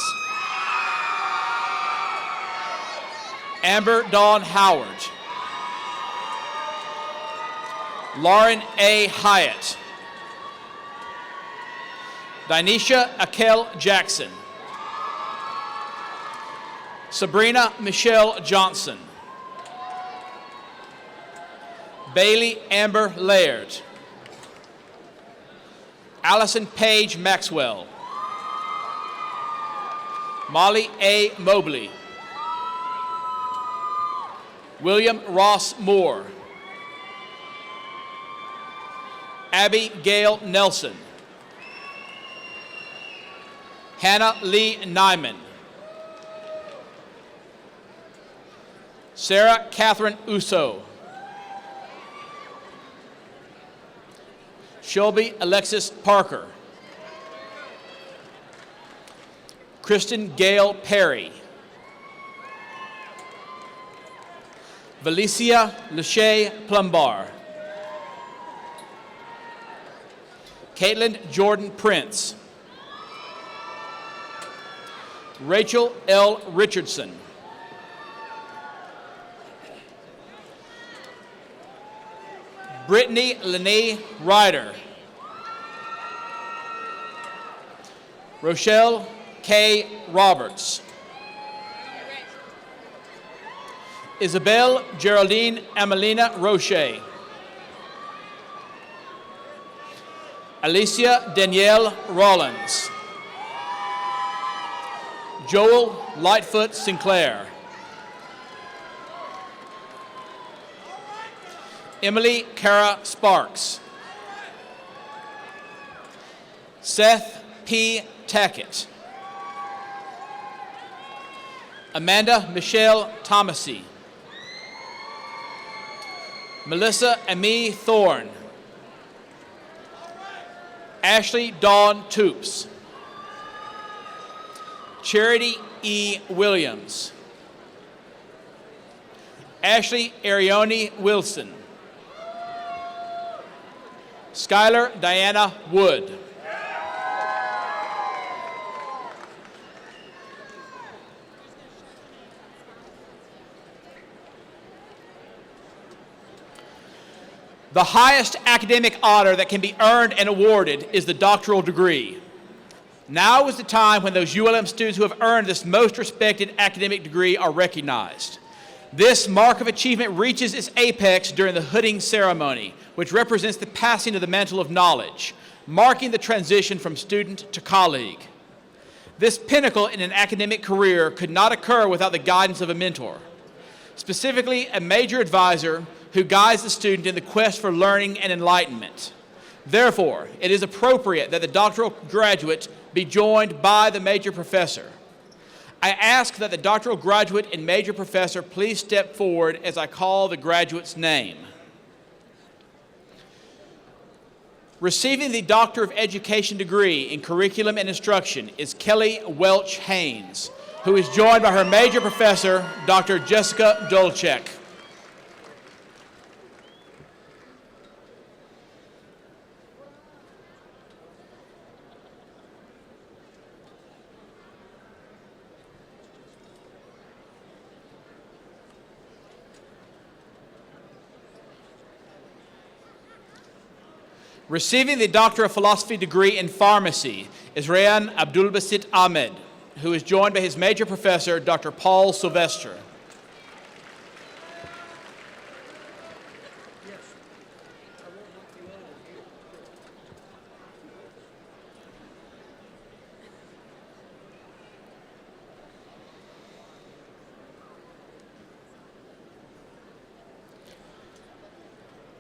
Amber Dawn Howard. Lauren A. Hyatt. Dinesha Akel Jackson. Sabrina Michelle Johnson. Bailey Amber Laird. Allison Paige Maxwell. Molly A. Mobley. William Ross Moore. Abby Gail Nelson. Hannah Lee Nyman. Sarah Catherine Uso. Shelby Alexis Parker. Kristen Gail Perry. Valicia Lachey Plumbar. Caitlin Jordan Prince. Rachel L. Richardson. Brittany Lene Ryder. Rochelle K. Roberts. Isabel Geraldine Amelina Roche. Alicia Danielle Rollins. Joel Lightfoot Sinclair. Emily Kara Sparks. Seth P. Tackett. Amanda Michelle Thomasy. Melissa Amy Thorne. Ashley Dawn Toops. Charity E. Williams. Ashley Arione Wilson. Skylar Diana Wood. The highest academic honor that can be earned and awarded is the doctoral degree. Now is the time when those ULM students who have earned this most respected academic degree are recognized. This mark of achievement reaches its apex during the hooding ceremony, which represents the passing of the mantle of knowledge, marking the transition from student to colleague. This pinnacle in an academic career could not occur without the guidance of a mentor, specifically a major advisor who guides the student in the quest for learning and enlightenment. Therefore, it is appropriate that the doctoral graduate be joined by the major professor. I ask that the doctoral graduate and major professor please step forward as I call the graduate's name. Receiving the Doctor of Education degree in Curriculum and Instruction is Kelly Welch Haynes, who is joined by her major professor, Dr. Jessica Dolchek. Receiving the Doctor of Philosophy degree in Pharmacy is Rayan Abdulbasit Ahmed, who is joined by his major professor, Dr. Paul Sylvester.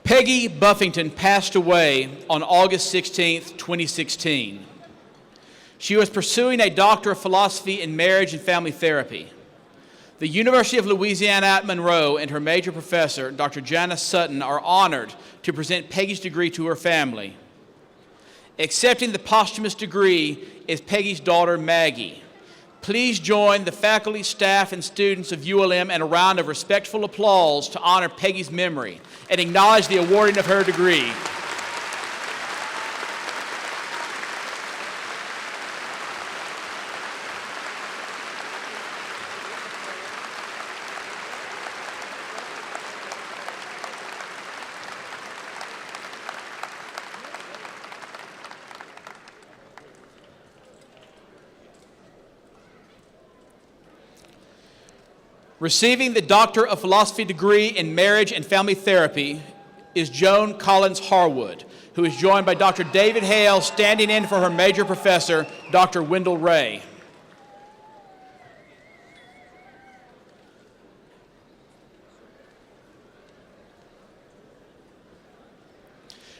Peggy Buffington passed away on August 16, 2016. She was pursuing a Doctor of Philosophy in Marriage and Family Therapy. The University of Louisiana at Monroe and her major professor, Dr. Janice Sutton, are honored to present Peggy's degree to her family. Accepting the posthumous degree is Peggy's daughter, Maggie. Please join the faculty, staff, and students of ULM in a round of respectful applause to honor Peggy's memory and acknowledge the awarding of her degree. Receiving the Doctor of Philosophy degree in Marriage and Family Therapy is Joan Collins Harwood, who is joined by Dr. David Hale, standing in for her major professor, Dr. Wendell Ray.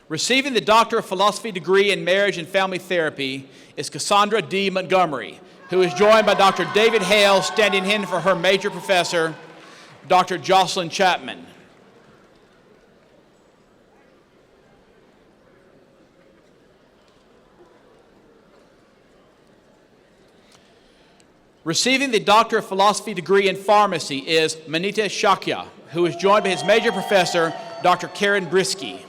Receiving the Doctor of Philosophy degree in Marriage and Family Therapy is Cassandra D. Montgomery, who is joined by Dr. David Hale, standing in for her major professor, Dr. Jocelyn Chapman. Receiving the Doctor of Philosophy degree in Pharmacy is Manita Shakya, who is joined by his major professor, Dr. Karen Brisky.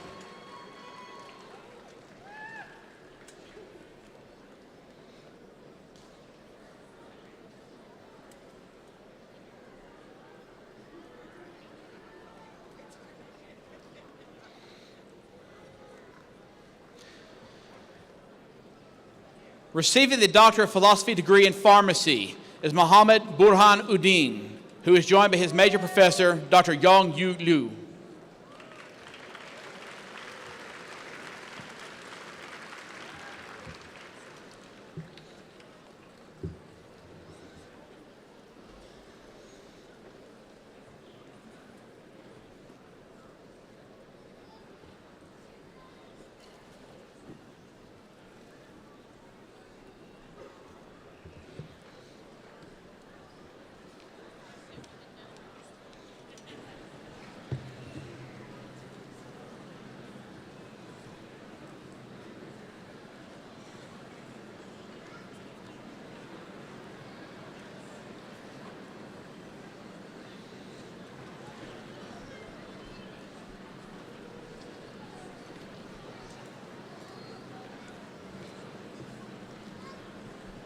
Receiving the Doctor of Philosophy degree in Pharmacy is Mohammed Burhan Uddin, who is joined by his major professor, Dr. Yong Yu Liu.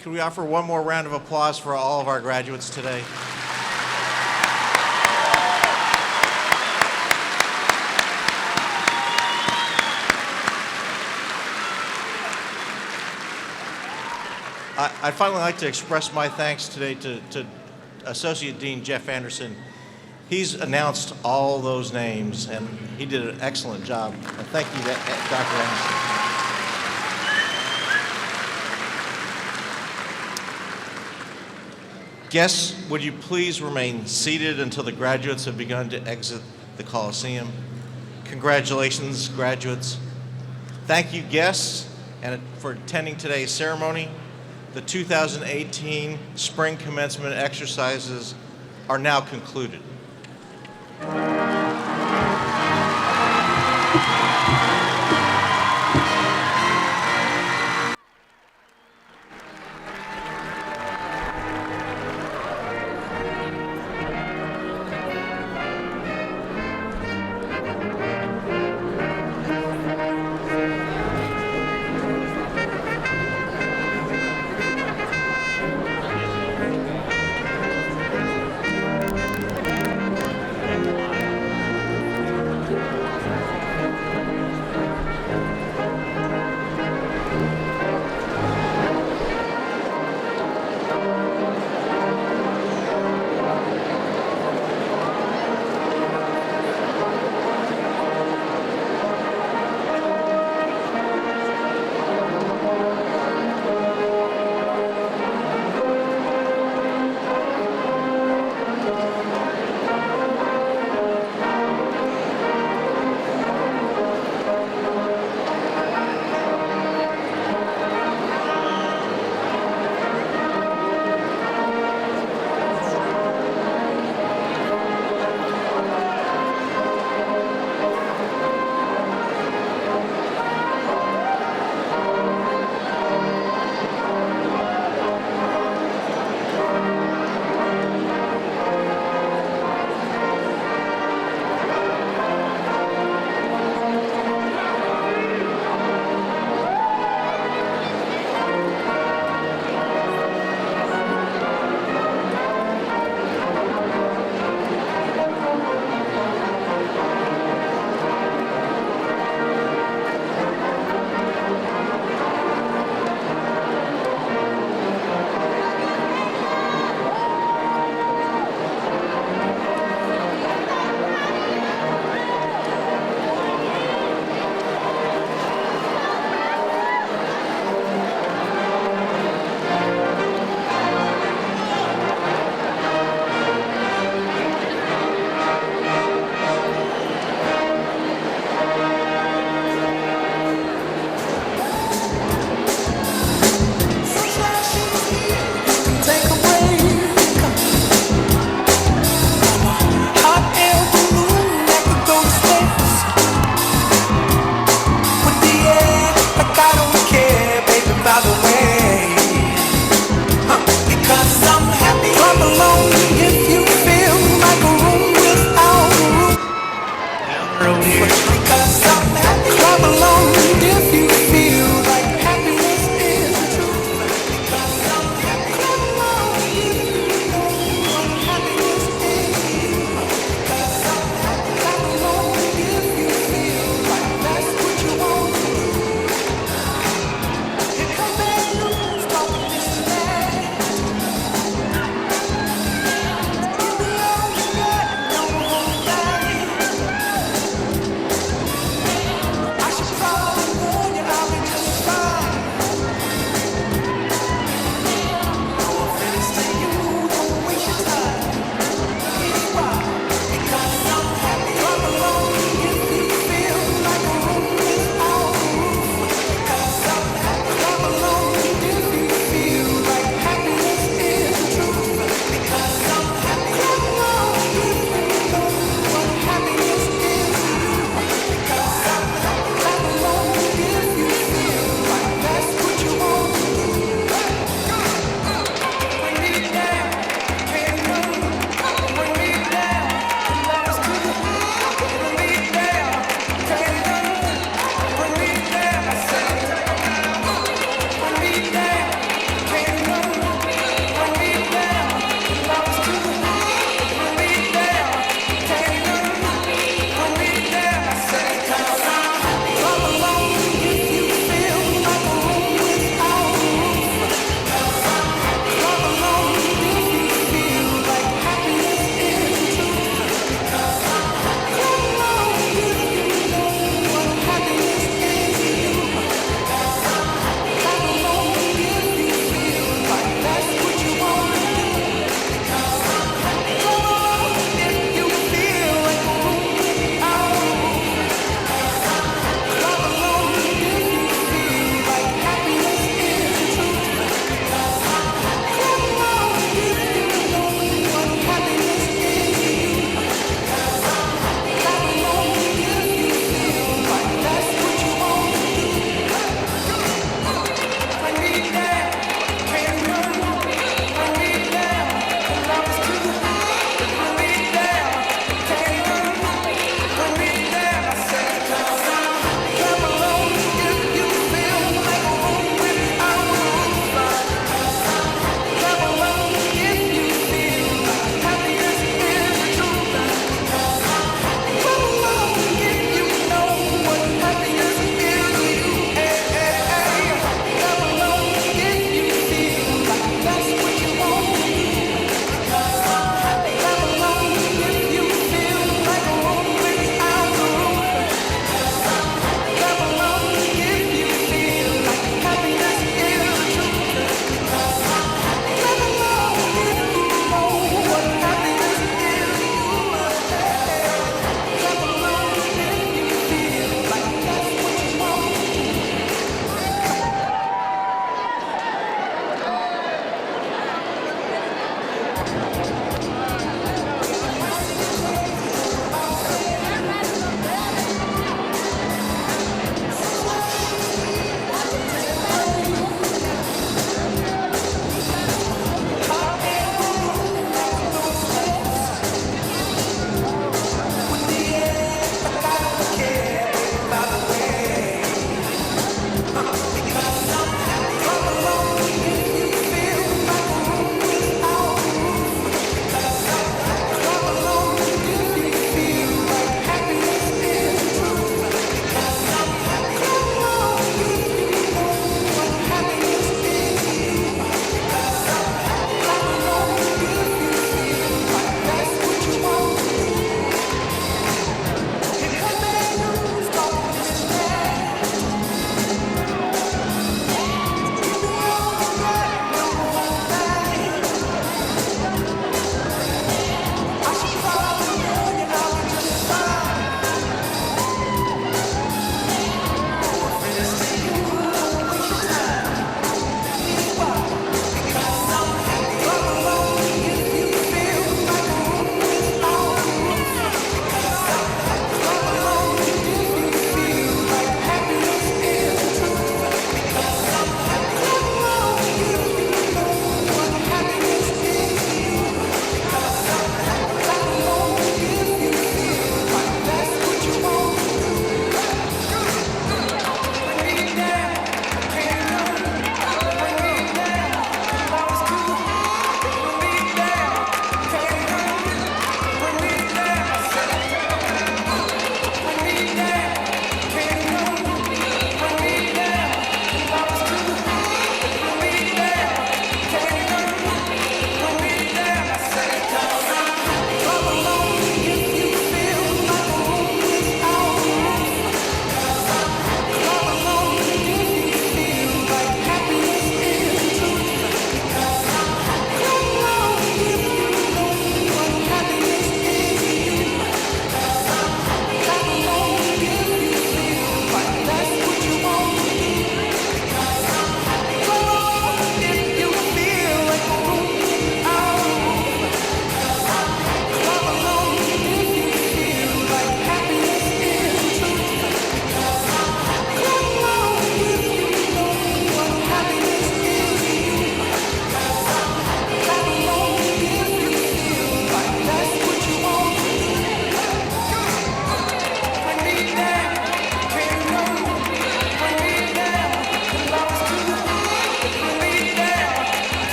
Can we offer one more round of applause for all of our graduates today? I'd finally like to express my thanks today to Associate Dean Jeff Anderson. He's announced all those names, and he did an excellent job. And thank you, Dr. Anderson. Guests, would you please remain seated until the graduates have begun to exit the Coliseum? Congratulations, graduates. Thank you, guests, and for attending today's ceremony. The 2018 Spring Commencement exercises are now concluded.